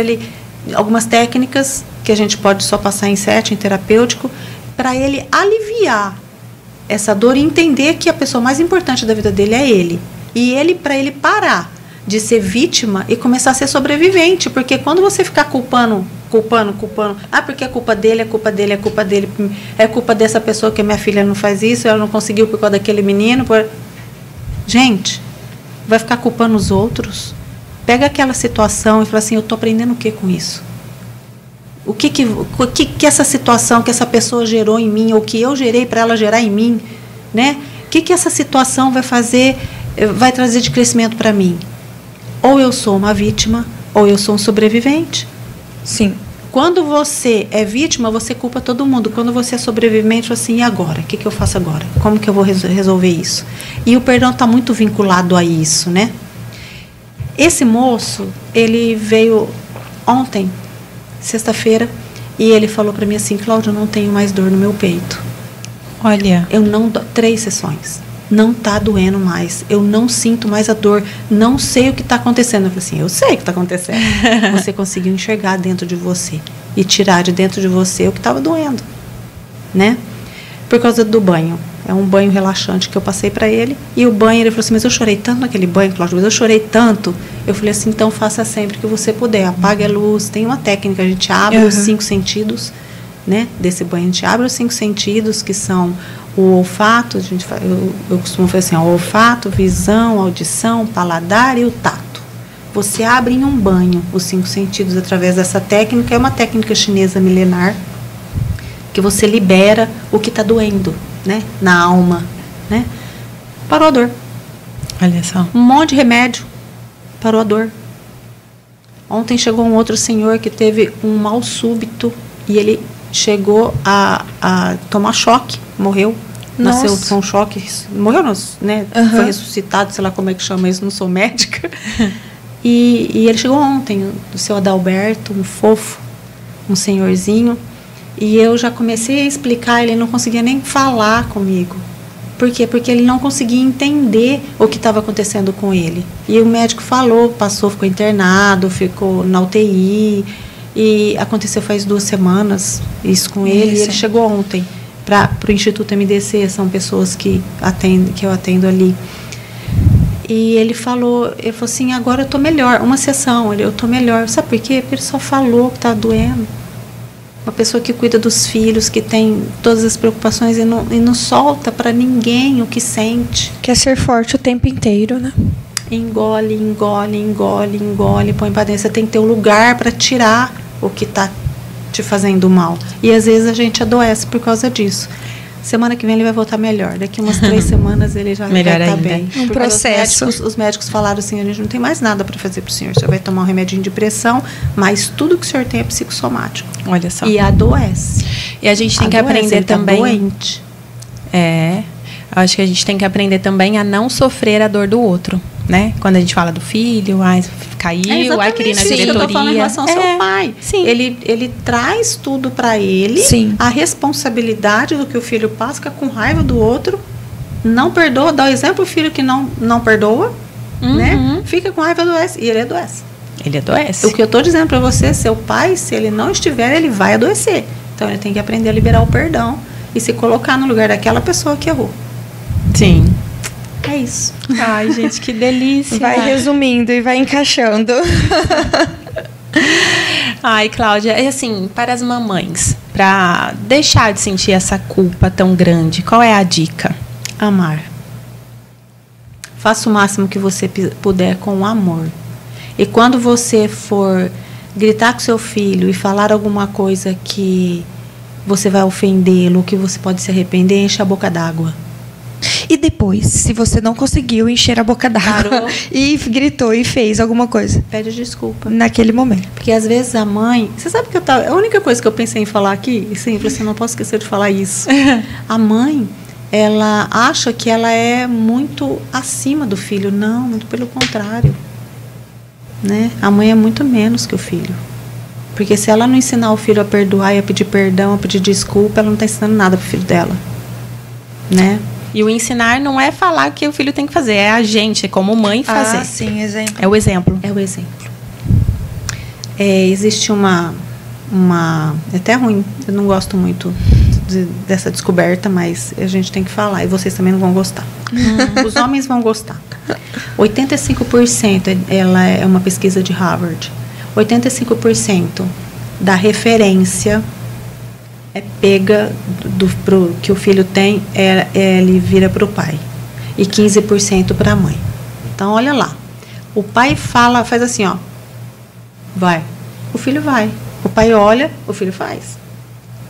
algumas técnicas que a gente pode só passar em setting terapêutico, para ele aliviar essa dor e entender que a pessoa mais importante da vida dele é ele. E para ele parar de ser vítima e começar a ser sobrevivente, porque quando você ficar culpando, porque é culpa dele, é culpa dessa pessoa que minha filha não faz isso, ela não conseguiu por causa daquele menino. Gente, vai ficar culpando os outros? Pega aquela situação e fala assim, eu estou aprendendo o que com isso? O que essa situação que essa pessoa gerou em mim, ou que eu gerei para ela gerar em mim, né? O que essa situação vai fazer, vai trazer de crescimento para mim? Ou eu sou uma vítima, ou eu sou um sobrevivente. Sim. Quando você é vítima, você culpa todo mundo. Quando você é sobrevivente, assim, e agora? O que eu faço agora? Como que eu vou resolver isso? E o perdão está muito vinculado a isso, né? Esse moço, ele veio ontem, sexta-feira, e ele falou para mim assim, Cláudia, eu não tenho mais dor no meu peito. Olha. 3 sessões. Não está doendo mais. Eu não sinto mais a dor. Não sei o que está acontecendo. Eu falei assim, eu sei o que está acontecendo. Você conseguiu enxergar dentro de você e tirar de dentro de você o que estava doendo, né? Por causa do banho. É um banho relaxante que eu passei para ele. E o banho, ele falou assim, mas eu chorei tanto naquele banho, Cláudia, mas eu chorei tanto. Eu falei assim, então faça sempre que você puder. Apague a luz. Tem uma técnica, a gente abre os 5 sentidos, né? Desse banho, a gente abre os 5 sentidos, que são o olfato, eu costumo fazer assim, o olfato, visão, audição, paladar e o tato. Você abre em um banho os 5 sentidos através dessa técnica. É uma técnica chinesa milenar, que você libera o que está doendo, né? Na alma, né? Parou a dor. Olha só. Um monte de remédio, parou a dor. Ontem chegou um outro senhor que teve um mal súbito e ele chegou a tomar choque, morreu. Nossa. Nasceu com choque, morreu, né? Foi ressuscitado, sei lá como é que chama isso, não sou médica. E ele chegou ontem, o seu Adalberto, um fofo, um senhorzinho, e eu já comecei a explicar, ele não conseguia nem falar comigo. Por quê? Porque ele não conseguia entender o que estava acontecendo com ele. E o médico falou, ficou internado, ficou na UTI, e aconteceu faz 2 semanas isso com ele, e ele chegou ontem para o Instituto MDC, são pessoas que eu atendo ali. E ele falou assim, agora eu estou melhor, uma sessão, eu estou melhor. Sabe por quê? Porque ele só falou que está doendo. Uma pessoa que cuida dos filhos, que tem todas as preocupações e não solta para ninguém o que sente. Quer ser forte o tempo inteiro, né? Engole, põe para dentro. Você tem que ter um lugar para tirar o que está te fazendo mal. E às vezes a gente adoece por causa disso. semana que vem ele vai voltar melhor. Daqui umas 3 semanas ele já melhor vai estar ainda. bem. Um processo. Os médicos falaram assim, a gente não tem mais nada para fazer para o senhor. Você vai tomar um remedinho de pressão, mas tudo que o senhor tem é psicossomático. Olha só. E adoece. E a gente tem que Adoece, aprender ele tá também. doente. Acho que a gente tem que aprender também a não sofrer a dor do outro, né? Quando a gente fala do filho, caiu, queria na diretoria. Eu tô falando em relação ao seu pai. Sim. Ele traz tudo para ele, Sim. a responsabilidade do que o filho passa, fica com raiva do outro, não perdoa, dá o exemplo o filho que não perdoa, né? Fica com raiva, adoece, e ele adoece. Ele adoece. O que eu tô dizendo para você, seu pai, se ele não estiver, ele vai adoecer. Então ele tem que aprender a liberar o perdão e se colocar no lugar daquela pessoa que errou. Sim. É isso. Ai, gente, que delícia. Vai resumindo e vai encaixando. Ai, Cláudia, é assim, para as mamães, para deixar de sentir essa culpa tão grande, qual é a dica? Amar. Faça o máximo que você puder com amor. E quando você for gritar com seu filho e falar alguma coisa que você vai ofendê-lo, que você pode se arrepender, enche a boca d'água. E depois, se você não conseguiu encher a boca d'água Parou. e gritou e fez alguma coisa Pede desculpa. naquele momento. Porque às vezes a mãe... Você sabe que a única coisa que eu pensei em falar aqui, e simples, eu não posso esquecer de falar isso. A mãe, ela acha que ela é muito acima do filho. Não, muito pelo contrário. Né? A mãe é muito menos que o filho. Porque se ela não ensinar o filho a perdoar e a pedir perdão, a pedir desculpa, ela não está ensinando nada pro filho dela. Né? E o ensinar não é falar o que o filho tem que fazer, é a gente, como mãe, fazer. Ah, sim, exemplo. É o exemplo. É o exemplo. Existe uma... É até ruim, eu não gosto muito dessa descoberta, mas a gente tem que falar, e vocês também não vão gostar. Os homens vão gostar. 85%, ela é uma pesquisa de Harvard, 85% da referência é pega que o filho tem, ele vira para o pai. E 15% para a mãe. Então, olha lá. O pai faz assim, ó. Vai. O filho vai. O pai olha, o filho faz.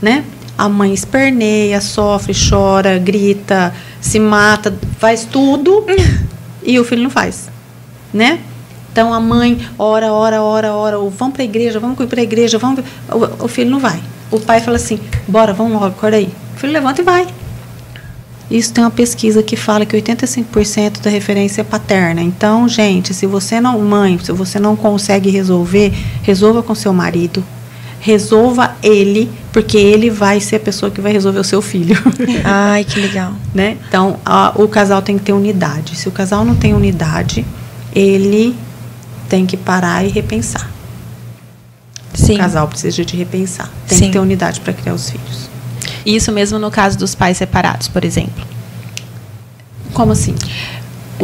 Né? A mãe esperneia, sofre, chora, grita, se mata, faz tudo e o filho não faz. Né? Então, a mãe ora, ou vamos para a igreja, vamos ir para a igreja, o filho não vai. O pai fala assim, bora, vamos logo, acorda aí. O filho levanta e vai. Isso tem uma pesquisa que fala que 85% da referência é paterna. Então, gente, se você não consegue resolver, resolva com seu marido. Resolva ele, porque ele vai ser a pessoa que vai resolver o seu filho. Ai, que legal. Né? Então, o casal tem que ter unidade. Se o casal não tem unidade, ele tem que parar e repensar. Sim. O casal precisa de repensar. Tem Sim. que ter unidade para criar os filhos. Isso mesmo no caso dos pais separados, por exemplo. Como assim?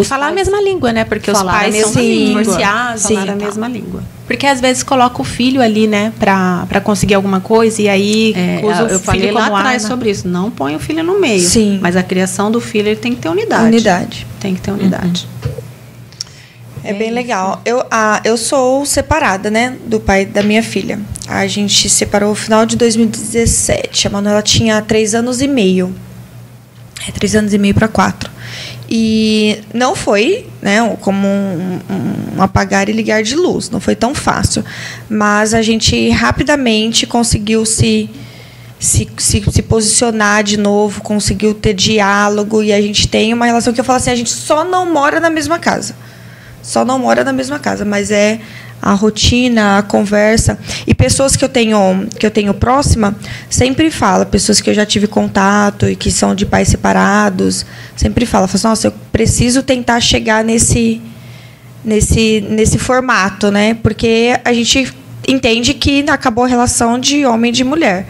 Falar a mesma língua, né? Porque os Falar a pais são mesma língua. divorciados. Falar e a tal. mesma língua. Porque às vezes coloca o filho ali, né? Pra conseguir alguma coisa e aí usa o eu filho falei lá como atrás arma. sobre isso. Não põe o filho no meio. Sim. Mas a criação do filho, ele tem que ter unidade. Unidade. Tem que ter unidade. É bem legal. Eu sou separada, né, do pai da minha filha. A gente se separou no final de 2017. A Manuela tinha 3 anos e meio. 3 anos e meio para 4. E não foi, né, como um apagar e ligar de luz. Não foi tão fácil. Mas a gente rapidamente conseguiu se posicionar de novo, conseguiu ter diálogo. E a gente tem uma relação que eu falo assim, a gente só não mora na mesma casa. Só não mora na mesma casa, mas é a rotina, a conversa. E pessoas que eu tenho próxima, sempre fala, pessoas que eu já tive contato e que são de pais separados, sempre fala assim, nossa, eu preciso tentar chegar nesse formato, né? Porque a gente entende que acabou a relação de homem e de mulher.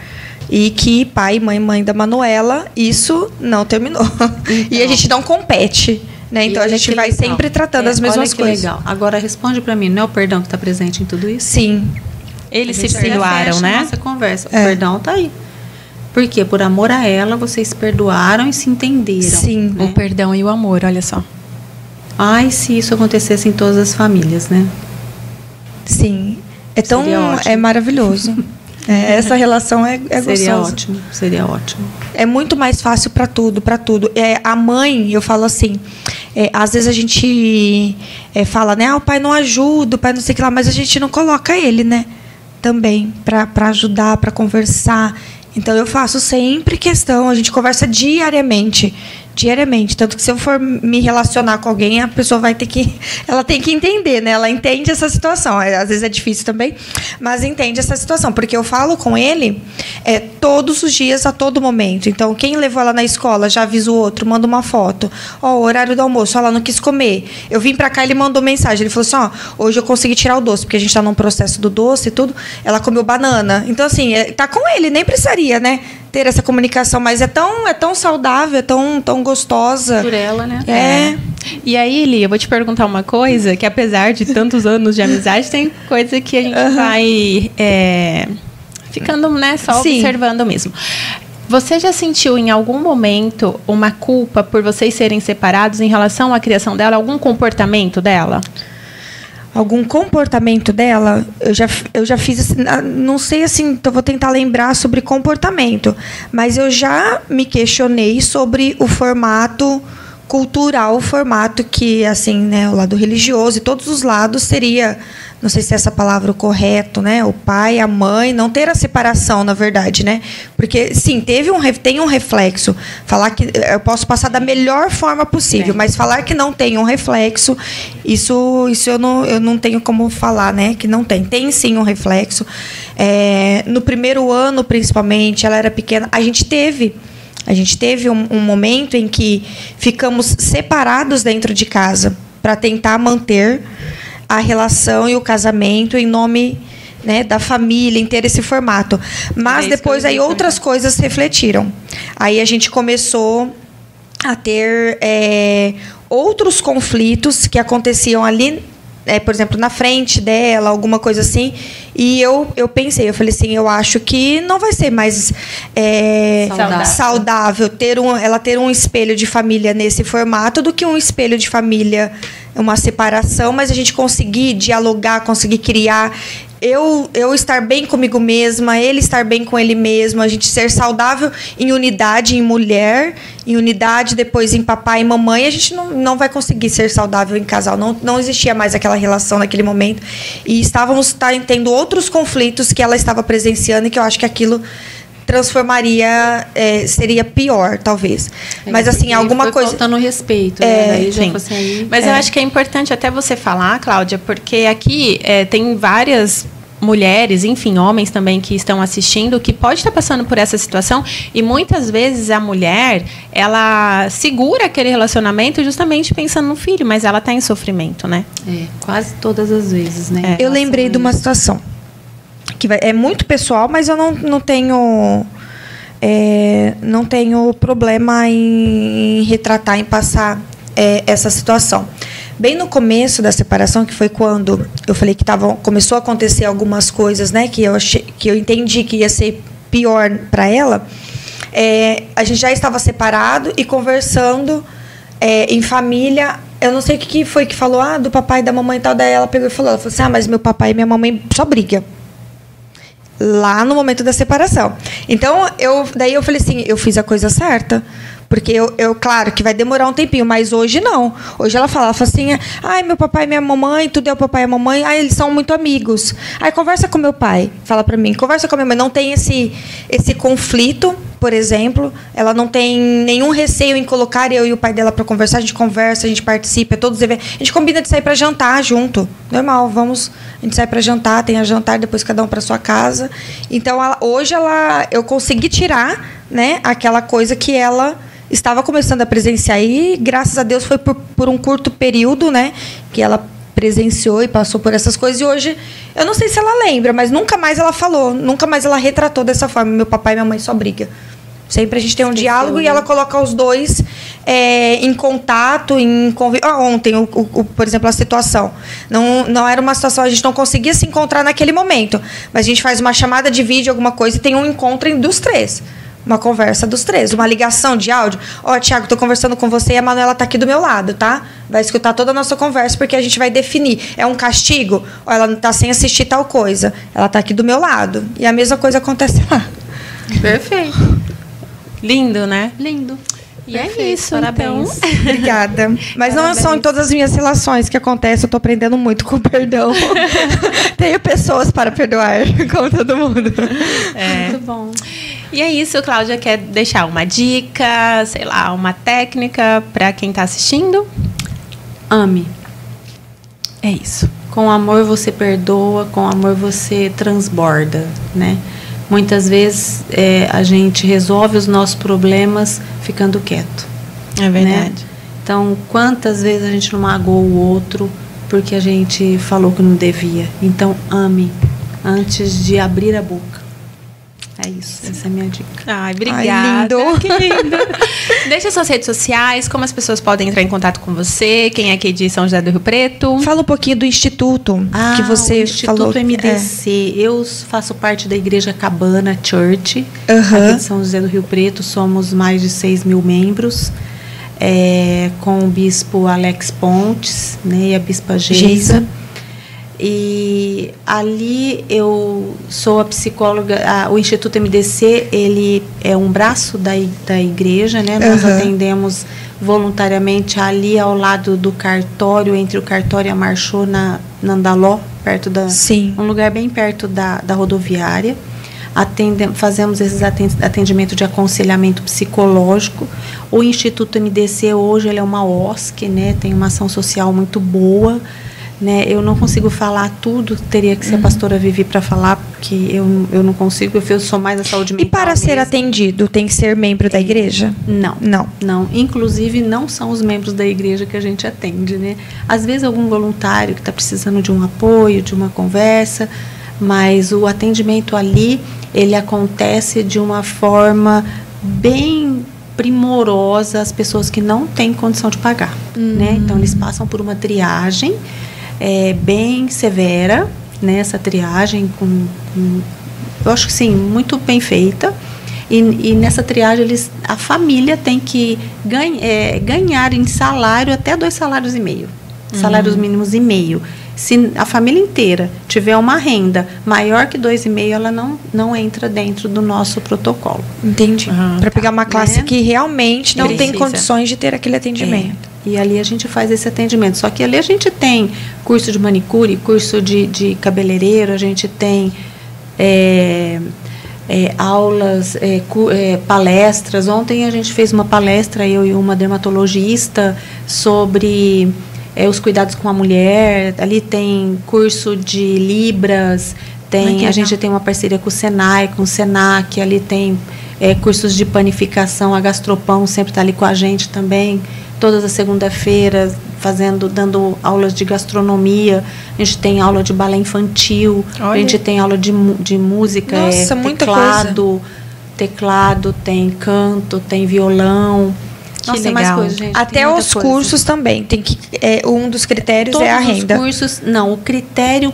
E que pai, mãe da Manuela, isso não terminou. Então, e a gente não compete. Né? Então, a gente vai legal. Sempre tratando as mesmas coisas. Legal. Agora, responde para mim, não é o perdão que está presente em tudo isso? Sim. Eles se perdoaram, né? Nossa conversa. O perdão está aí. Por quê? Por amor a ela, vocês perdoaram e se entenderam. Sim. Né? O perdão e o amor, olha só. Ai, se isso acontecesse em todas as famílias, né? Sim. É maravilhoso. Essa relação é gostosa. Seria ótimo. É muito mais fácil para tudo, para tudo. A mãe, eu falo assim, às vezes a gente fala, né? O pai não ajuda, o pai não sei o que lá, mas a gente não coloca ele, né? Também, para ajudar, para conversar. Então, eu faço sempre questão, a gente conversa diariamente. Tanto que se eu for me relacionar com alguém, a pessoa ela tem que entender, né? Ela entende essa situação. Às vezes é difícil também, mas entende essa situação. Porque eu falo com ele todos os dias, a todo momento. Então, quem levou ela na escola, já avisa o outro, manda uma foto. O horário do almoço, ela não quis comer. Eu vim pra cá, ele mandou mensagem. Ele falou assim, hoje eu consegui tirar o doce, porque a gente tá num processo do doce e tudo. Ela comeu banana. Então, assim, tá com ele, nem precisaria, né? Ter essa comunicação, mas é tão saudável, é tão gostosa. Por ela, né? E aí, Eli, eu vou te perguntar uma coisa, que apesar de tantos anos de amizade, tem coisa que a gente vai ficando, né, só observando mesmo. Você já sentiu em algum momento uma culpa por vocês serem separados em relação à criação dela, algum comportamento dela? Algum comportamento dela, eu já fiz assim, não sei assim, então vou tentar lembrar sobre comportamento, mas eu já me questionei sobre o formato cultural, o formato que, assim, né, o lado religioso e todos os lados seria, não sei se é essa palavra o correto, né, o pai, a mãe, não ter a separação, na verdade, né, porque, sim, tem um reflexo, falar que eu posso passar da melhor forma possível, mas falar que não tem um reflexo, isso eu não tenho como falar, né, que não tem sim um reflexo. No primeiro ano, principalmente, ela era pequena, a gente teve um momento em que ficamos separados dentro de casa para tentar manter a relação e o casamento em nome, né, da família, em ter esse formato. Mas depois aí outras coisas refletiram. Aí a gente começou a ter outros conflitos que aconteciam ali, por exemplo, na frente dela, alguma coisa assim. E eu pensei, eu falei assim, eu acho que não vai ser mais saudável ela ter um espelho de família nesse formato do que um espelho de família, uma separação, mas a gente conseguir dialogar, conseguir criar, eu estar bem comigo mesma, ele estar bem com ele mesmo, a gente ser saudável em unidade, em mulher, em unidade, depois em papai e mamãe, a gente não vai conseguir ser saudável em casal. Não existia mais aquela relação naquele momento. E estávamos tendo outros conflitos que ela estava presenciando e que eu acho que aquilo transformaria, seria pior, talvez. Mas, assim, alguma coisa... faltando respeito, né? Aí já sim. Mas eu acho que é importante até você falar, Cláudia, porque aqui tem várias mulheres, enfim, homens também que estão assistindo, que pode estar passando por essa situação e muitas vezes a mulher, ela segura aquele relacionamento justamente pensando no filho, mas ela está em sofrimento, né? Quase todas as vezes, né? Eu lembrei de uma situação que é muito pessoal, mas eu não tenho problema em retratar, em passar essa situação. Bem no começo da separação, que foi quando eu falei que começou a acontecer algumas coisas, né, que eu entendi que ia ser pior para ela, a gente já estava separado e conversando em família. Eu não sei o que foi que falou, do papai e da mamãe e tal. Daí ela pegou e falou assim, mas meu papai e minha mamãe só brigam. Lá no momento da separação. Então, daí eu falei assim, eu fiz a coisa certa. Porque claro que vai demorar um tempinho, mas hoje não. Hoje ela fala assim, meu papai e minha mamãe, tudo é o papai e a mamãe, eles são muito amigos. Conversa com meu pai, fala pra mim, conversa com a minha mãe. Não tem esse conflito, por exemplo. Ela não tem nenhum receio em colocar eu e o pai dela pra conversar. A gente conversa, a gente participa, todos os eventos. A gente combina de sair pra jantar junto. Normal, a gente sai pra jantar, tem a jantar, depois cada um pra sua casa. Então, hoje eu consegui tirar, né, aquela coisa que ela estava começando a presenciar e, graças a Deus, foi por um curto período, né, que ela presenciou e passou por essas coisas. E hoje, eu não sei se ela lembra, mas nunca mais ela falou, nunca mais ela retratou dessa forma. Meu papai e minha mãe só brigam. Sempre a gente tem um diálogo, né? E ela coloca os dois em contato, em convívio. Ontem, por exemplo, a situação. Não era uma situação, a gente não conseguia se encontrar naquele momento. Mas a gente faz uma chamada de vídeo, alguma coisa, e tem um encontro dos três. Uma conversa dos três, uma ligação de áudio. Tiago, estou conversando com você e a Manuela está aqui do meu lado, tá? Vai escutar toda a nossa conversa, porque a gente vai definir. É um castigo? Ou ela está sem assistir tal coisa? Ela está aqui do meu lado. E a mesma coisa acontece lá. Perfeito. Lindo, né? Lindo. E Perfeito, é isso, parabéns. então. Obrigada. Mas não são em todas as minhas relações que acontece, eu tô aprendendo muito com o perdão. Tenho pessoas para perdoar, como todo mundo. Muito bom. E é isso, Cláudia, quer deixar uma dica, sei lá, uma técnica para quem está assistindo? Ame. É isso. Com amor você perdoa, com amor você transborda, né? Muitas vezes a gente resolve os nossos problemas ficando quieto. É verdade. Né? Então, quantas vezes a gente não magoou o outro porque a gente falou que não devia? Então, ame antes de abrir a boca. É isso, essa é a minha dica. Ai, obrigada. Ai, lindo. Que lindo. Deixa suas redes sociais, como as pessoas podem entrar em contato com você, quem é aqui de São José do Rio Preto. Fala um pouquinho do Instituto que você o Instituto falou. MDC. Eu faço parte da Igreja Cabana Church, Aham. aqui de São José do Rio Preto. Somos mais de 6.000 membros, com o bispo Alex Pontes, né, e a bispa Geisa. E ali eu sou a psicóloga. O Instituto MDC, ele é um braço da igreja, né? Nós atendemos voluntariamente ali ao lado do cartório, entre o cartório e a Marchô, na Andaló, perto da... Sim. Um lugar bem perto da rodoviária. Fazemos esses atendimento de aconselhamento psicológico. O Instituto MDC hoje ele é uma OSC, né? Tem uma ação social muito boa. Né, eu não consigo falar tudo, teria que ser a pastora Vivi para falar, porque eu não consigo, eu sou mais a saúde mental. E para ser mesmo. atendido, tem que ser membro da igreja? Não. Não. Inclusive, não são os membros da igreja que a gente atende, né? Às vezes, algum voluntário que está precisando de um apoio, de uma conversa, mas o atendimento ali, ele acontece de uma forma bem primorosa às pessoas que não têm condição de pagar, né? Então, eles passam por uma triagem bem severa, né, essa triagem eu acho que sim, muito bem feita, e nessa triagem a família tem que ganhar em salário até 2,5 salários, salários mínimos e meio. Se a família inteira tiver uma renda maior que 2,5, ela não entra dentro do nosso protocolo. Entendi. Para pegar uma classe, né, que realmente não tem condições de ter aquele atendimento. E ali a gente faz esse atendimento. Só que ali a gente tem curso de manicure, curso de cabeleireiro, a gente tem aulas, palestras. Ontem a gente fez uma palestra, eu e uma dermatologista, sobre os cuidados com a mulher. Ali tem curso de Libras, a gente tem uma parceria com o Senai, com o Senac, ali tem cursos de panificação, a Gastropão sempre está ali com a gente também. Todas as segunda-feiras, dando aulas de gastronomia. A gente tem aula de balé infantil. Olha. A gente tem aula de música. Nossa, muita coisa. Teclado, tem canto, tem violão. Nossa, tem mais coisa, gente. Até os cursos também. Tem que, um dos critérios Todos é a renda. Os cursos, não, o critério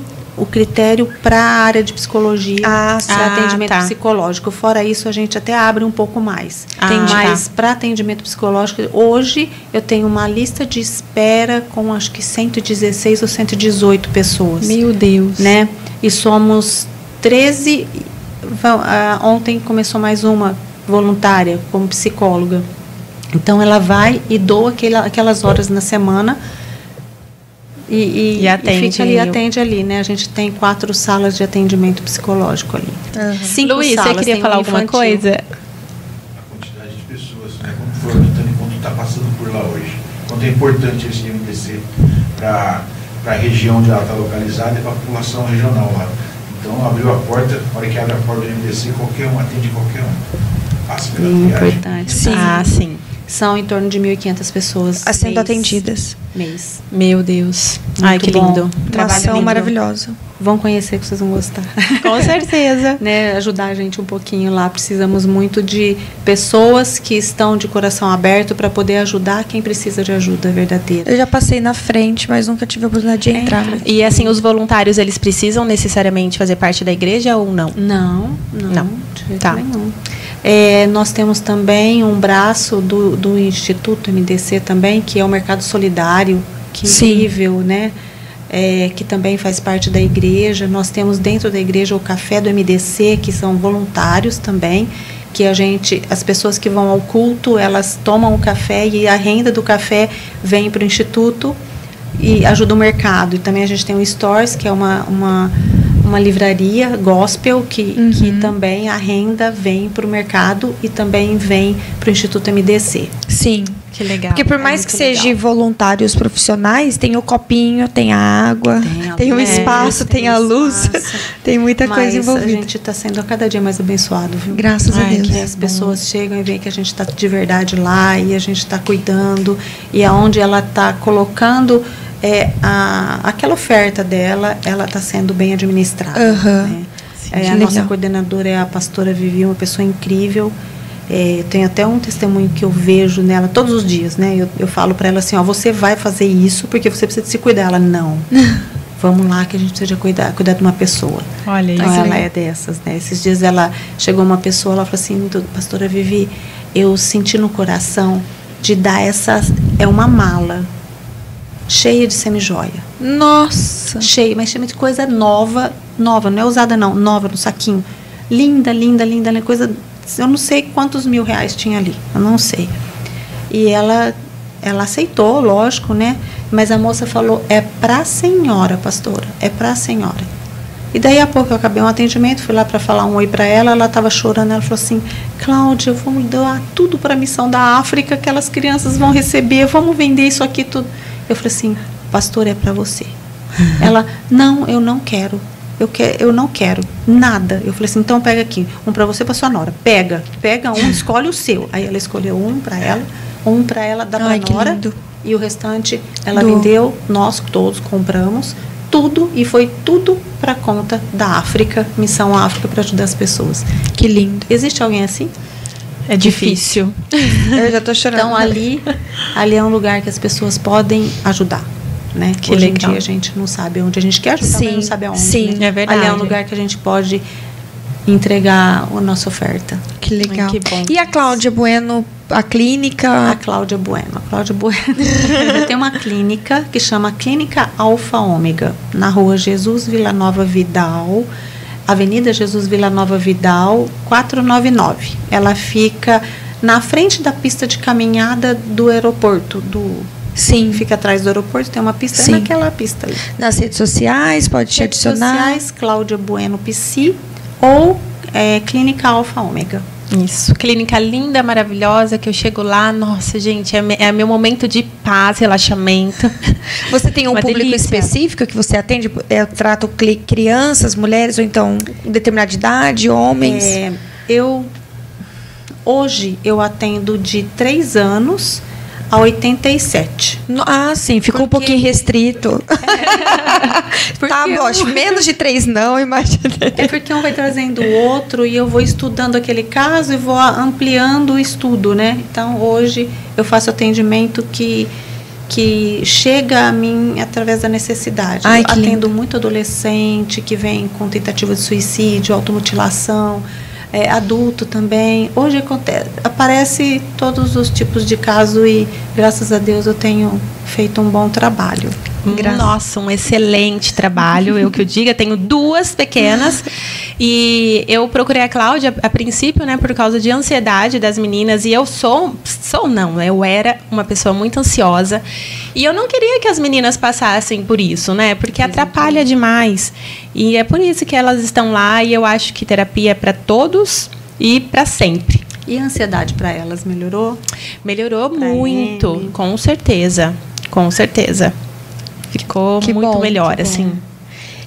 para a área de psicologia é atendimento psicológico. Fora isso, a gente até abre um pouco mais. Mas para atendimento psicológico, hoje eu tenho uma lista de espera com acho que 116 ou 118 pessoas. Meu Deus. Né? E somos 13. Ontem começou mais uma voluntária como psicóloga. Então ela vai e doa aquelas horas na semana. E atende ali, né? A gente tem 4 salas de atendimento psicológico ali. 5 Luiz, salas, você queria falar alguma coisa? A quantidade de pessoas, né? Como foi quanto está passando por lá hoje. Quanto é importante esse MDC para a região onde ela está localizada e para a população regional lá. Então, abriu a porta, na hora que abre a porta do MDC, qualquer um atende qualquer um. Passa pela triagem. Importante. Sim. São em torno de 1.500 pessoas sendo atendidas. Mês. Meu Deus. Muito que lindo. Uma ação maravilhosa. Vão conhecer que vocês vão gostar. Com certeza. Né? Ajudar a gente um pouquinho lá. Precisamos muito de pessoas que estão de coração aberto para poder ajudar quem precisa de ajuda verdadeira. Eu já passei na frente, mas nunca tive a oportunidade de entrar. E assim, os voluntários, eles precisam necessariamente fazer parte da igreja ou não? Não. De jeito nenhum. Nós temos também um braço do Instituto MDC também, que é o Mercado Solidário, que é incrível, né? Que também faz parte da igreja. Nós temos dentro da igreja o Café do MDC, que são voluntários também, que as pessoas que vão ao culto, elas tomam o café e a renda do café vem para o Instituto e ajuda o mercado. E também a gente tem o Stores, que é uma livraria gospel, que também a renda vem para o mercado e também vem para o Instituto MDC. Sim. Que legal. Porque por mais que seja voluntários profissionais, tem o copinho, tem a água, tem o espaço, tem a luz, tem muita coisa envolvida. A gente está sendo a cada dia mais abençoado, viu? Graças a Deus. Que as pessoas chegam e veem que a gente está de verdade lá e a gente está cuidando, e aonde ela está colocando aquela oferta dela, ela está sendo bem administrada. Né? A nossa coordenadora é a pastora Vivi, uma pessoa incrível. Tem até um testemunho que eu vejo nela todos os dias, né? Eu falo para ela assim, você vai fazer isso porque você precisa se cuidar. Ela, não. Vamos lá que a gente precisa cuidar de uma pessoa. Olha então, isso. Ela é dessas, né? Esses dias chegou uma pessoa, ela falou assim, pastora Vivi, eu senti no coração de dar é uma mala cheia de semijoia. Nossa! Cheia, mas cheia de coisa nova, não é usada não, nova no saquinho. Linda, coisa... Eu não sei quantos R$1.000 tinha ali, eu não sei. E ela aceitou, lógico, né? Mas a moça falou, é pra senhora, pastora, é pra senhora. E daí a pouco eu acabei um atendimento, fui lá para falar um oi para ela estava chorando, ela falou assim, Cláudia, vamos doar tudo para a missão da África, aquelas crianças vão receber, vamos vender isso aqui tudo. Eu falei assim, pastora, é para você. Ela, não, eu não quero. Eu não quero nada. Eu falei assim, então pega aqui, um para você e para sua nora. Pega um, escolhe o seu. Aí ela escolheu um para ela, dá para a nora. Lindo. E o restante ela vendeu, nós todos compramos tudo e foi tudo para conta da África, Missão África, para ajudar as pessoas. Que lindo. Existe alguém assim? É difícil. Eu já estou chorando. Então ali é um lugar que as pessoas podem ajudar. Né? Que hoje legal. em dia a gente não sabe onde a gente quer ajudar, mas não sabe aonde. Sim, né? É verdade. Ali é um lugar que a gente pode entregar a nossa oferta. Que legal. Que bom. E a Cláudia Bueno, a clínica? A Cláudia Bueno. Tem uma clínica que chama Clínica Alfa Ômega, na rua Jesus Vila Nova Vidal, Avenida Jesus Vila Nova Vidal, 499. Ela fica na frente da pista de caminhada do aeroporto, Sim. Fica atrás do aeroporto, tem uma pista, Sim. naquela pista ali. Nas redes sociais, pode te adicionar. Redes sociais, Cláudia Bueno Psi ou Clínica Alfa Ômega. Isso, clínica linda, maravilhosa, que eu chego lá, nossa, gente, é meu momento de paz, relaxamento. Você tem um Uma público delícia. específico que você atende? Eu trato crianças, mulheres, ou então determinada idade, homens? Hoje eu atendo de 3 anos a 87. Sim, ficou um pouquinho restrito. Tá, bom, acho menos de 3 não, imagina. É porque um vai trazendo o outro e eu vou estudando aquele caso e vou ampliando o estudo, né? Então, hoje eu faço atendimento que chega a mim através da necessidade. Ai, eu que atendo muito adolescente que vem com tentativa de suicídio, automutilação, adulto também. Hoje aparece todos os tipos de caso e, graças a Deus, eu tenho feito um bom trabalho. Nossa, um excelente trabalho, eu que eu diga. Tenho 2 pequenas e eu procurei a Cláudia a princípio, né, por causa de ansiedade das meninas. E eu eu era uma pessoa muito ansiosa e eu não queria que as meninas passassem por isso, né, porque atrapalha demais. E é por isso que elas estão lá e eu acho que terapia é para todos e para sempre. E a ansiedade para elas melhorou? Melhorou muito, com certeza, com certeza. Ficou muito melhor, assim.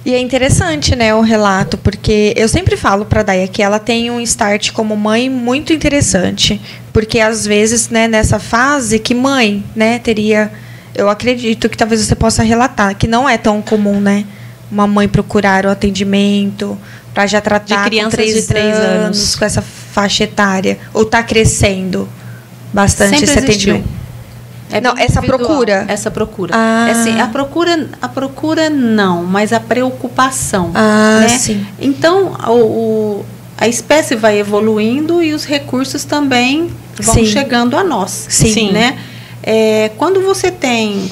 E é interessante, né, o relato, porque eu sempre falo para a Daia que ela tem um start como mãe muito interessante, porque às vezes, né, nessa fase que mãe, né, teria, eu acredito que talvez você possa relatar, que não é tão comum, né, uma mãe procurar o atendimento para já tratar de crianças com 3 anos, com essa faixa etária, ou está crescendo bastante sempre esse existiu. atendimento? Não, essa procura? Essa procura. Assim, a procura não, mas a preocupação. Né? Sim. Então, a espécie vai evoluindo e os recursos também vão chegando a nós. Sim. Né? Quando você tem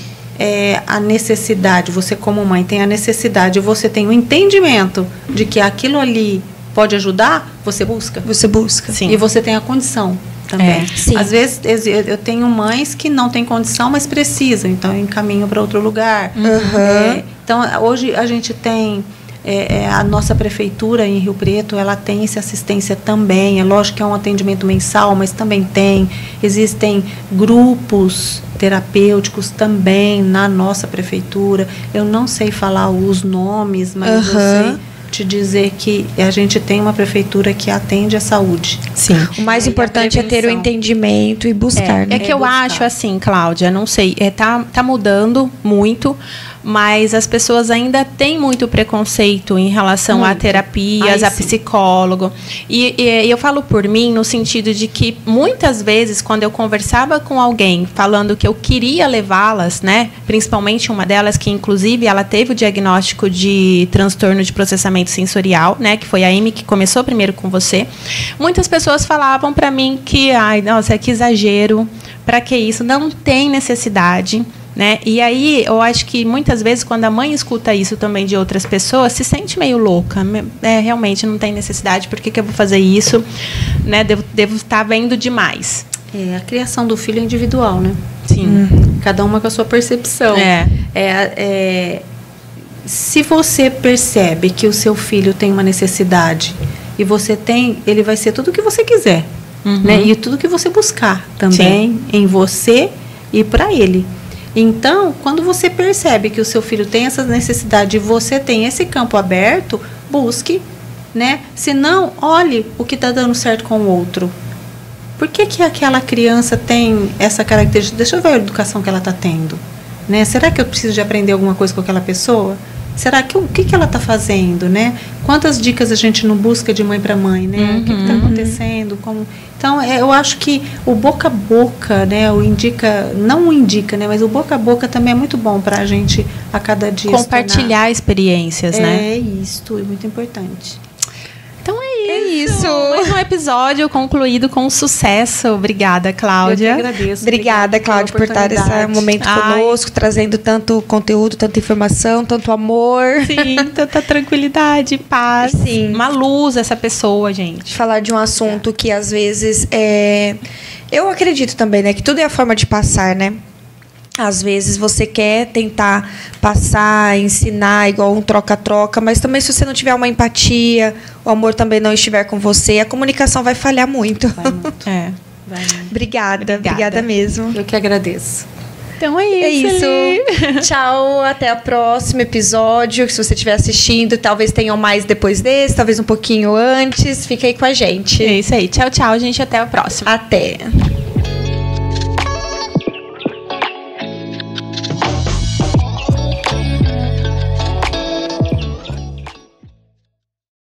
a necessidade, você como mãe tem a necessidade, você tem o entendimento de que aquilo ali pode ajudar, você busca. Você busca. Sim. E você tem a condição também. Sim. Às vezes eu tenho mães que não têm condição, mas precisam, então eu encaminho para outro lugar. Então hoje a gente tem a nossa prefeitura em Rio Preto, ela tem essa assistência também. É lógico que é um atendimento mensal, mas também existem grupos terapêuticos também na nossa prefeitura. Eu não sei falar os nomes, mas eu sei te dizer que a gente tem uma prefeitura que atende a saúde. Sim. O mais importante é ter o entendimento e buscar. É que eu acho assim, Cláudia, não sei, tá mudando muito, mas as pessoas ainda têm muito preconceito em relação a terapias, a psicólogo. E eu falo por mim no sentido de que muitas vezes, quando eu conversava com alguém falando que eu queria levá-las, né, principalmente uma delas que inclusive ela teve o diagnóstico de transtorno de processamento sensorial, né, que foi a Amy que começou primeiro com você, muitas pessoas falavam para mim que, ai, nossa, que exagero, para que isso? Não tem necessidade. Né? E aí, eu acho que muitas vezes, quando a mãe escuta isso também de outras pessoas, se sente meio louca. Realmente não tem necessidade, por que eu vou fazer isso? Né? Devo estar vendo demais. A criação do filho é individual, né? Sim. Cada uma com a sua percepção. Se você percebe que o seu filho tem uma necessidade e você tem, ele vai ser tudo o que você quiser. Né? E tudo que você buscar também em você e para ele. Então, quando você percebe que o seu filho tem essa necessidade e você tem esse campo aberto, busque, né? Se não, olhe o que está dando certo com o outro. Por que aquela criança tem essa característica? Deixa eu ver a educação que ela está tendo. Né? Será que eu preciso de aprender alguma coisa com aquela pessoa? Será que o que ela está fazendo, né? Quantas dicas a gente não busca de mãe para mãe, né? O que está acontecendo? Então, eu acho que o boca a boca, né? Não indica, né? Mas o boca a boca também é muito bom para a gente a cada dia compartilhar experiências, né? É isso, é muito importante. Então é isso. Mais um episódio concluído com sucesso. Obrigada, Cláudia. Eu que agradeço. Obrigada, Cláudia, por estar nesse momento conosco, trazendo tanto conteúdo, tanta informação, tanto amor. Sim, tanta tranquilidade, paz. Sim. Uma luz essa pessoa, gente. Falar de um assunto que às vezes eu acredito também, né, que tudo é a forma de passar, né? Às vezes você quer tentar passar, ensinar igual um troca-troca, mas também se você não tiver uma empatia, o amor também não estiver com você, a comunicação vai falhar muito. Vai muito. Vai muito. Obrigada mesmo. Eu que agradeço. Então é isso. Tchau, até o próximo episódio. Se você estiver assistindo, talvez tenham mais depois desse, talvez um pouquinho antes. Fique aí com a gente. É isso aí. Tchau, tchau, gente. Até a próxima. Até.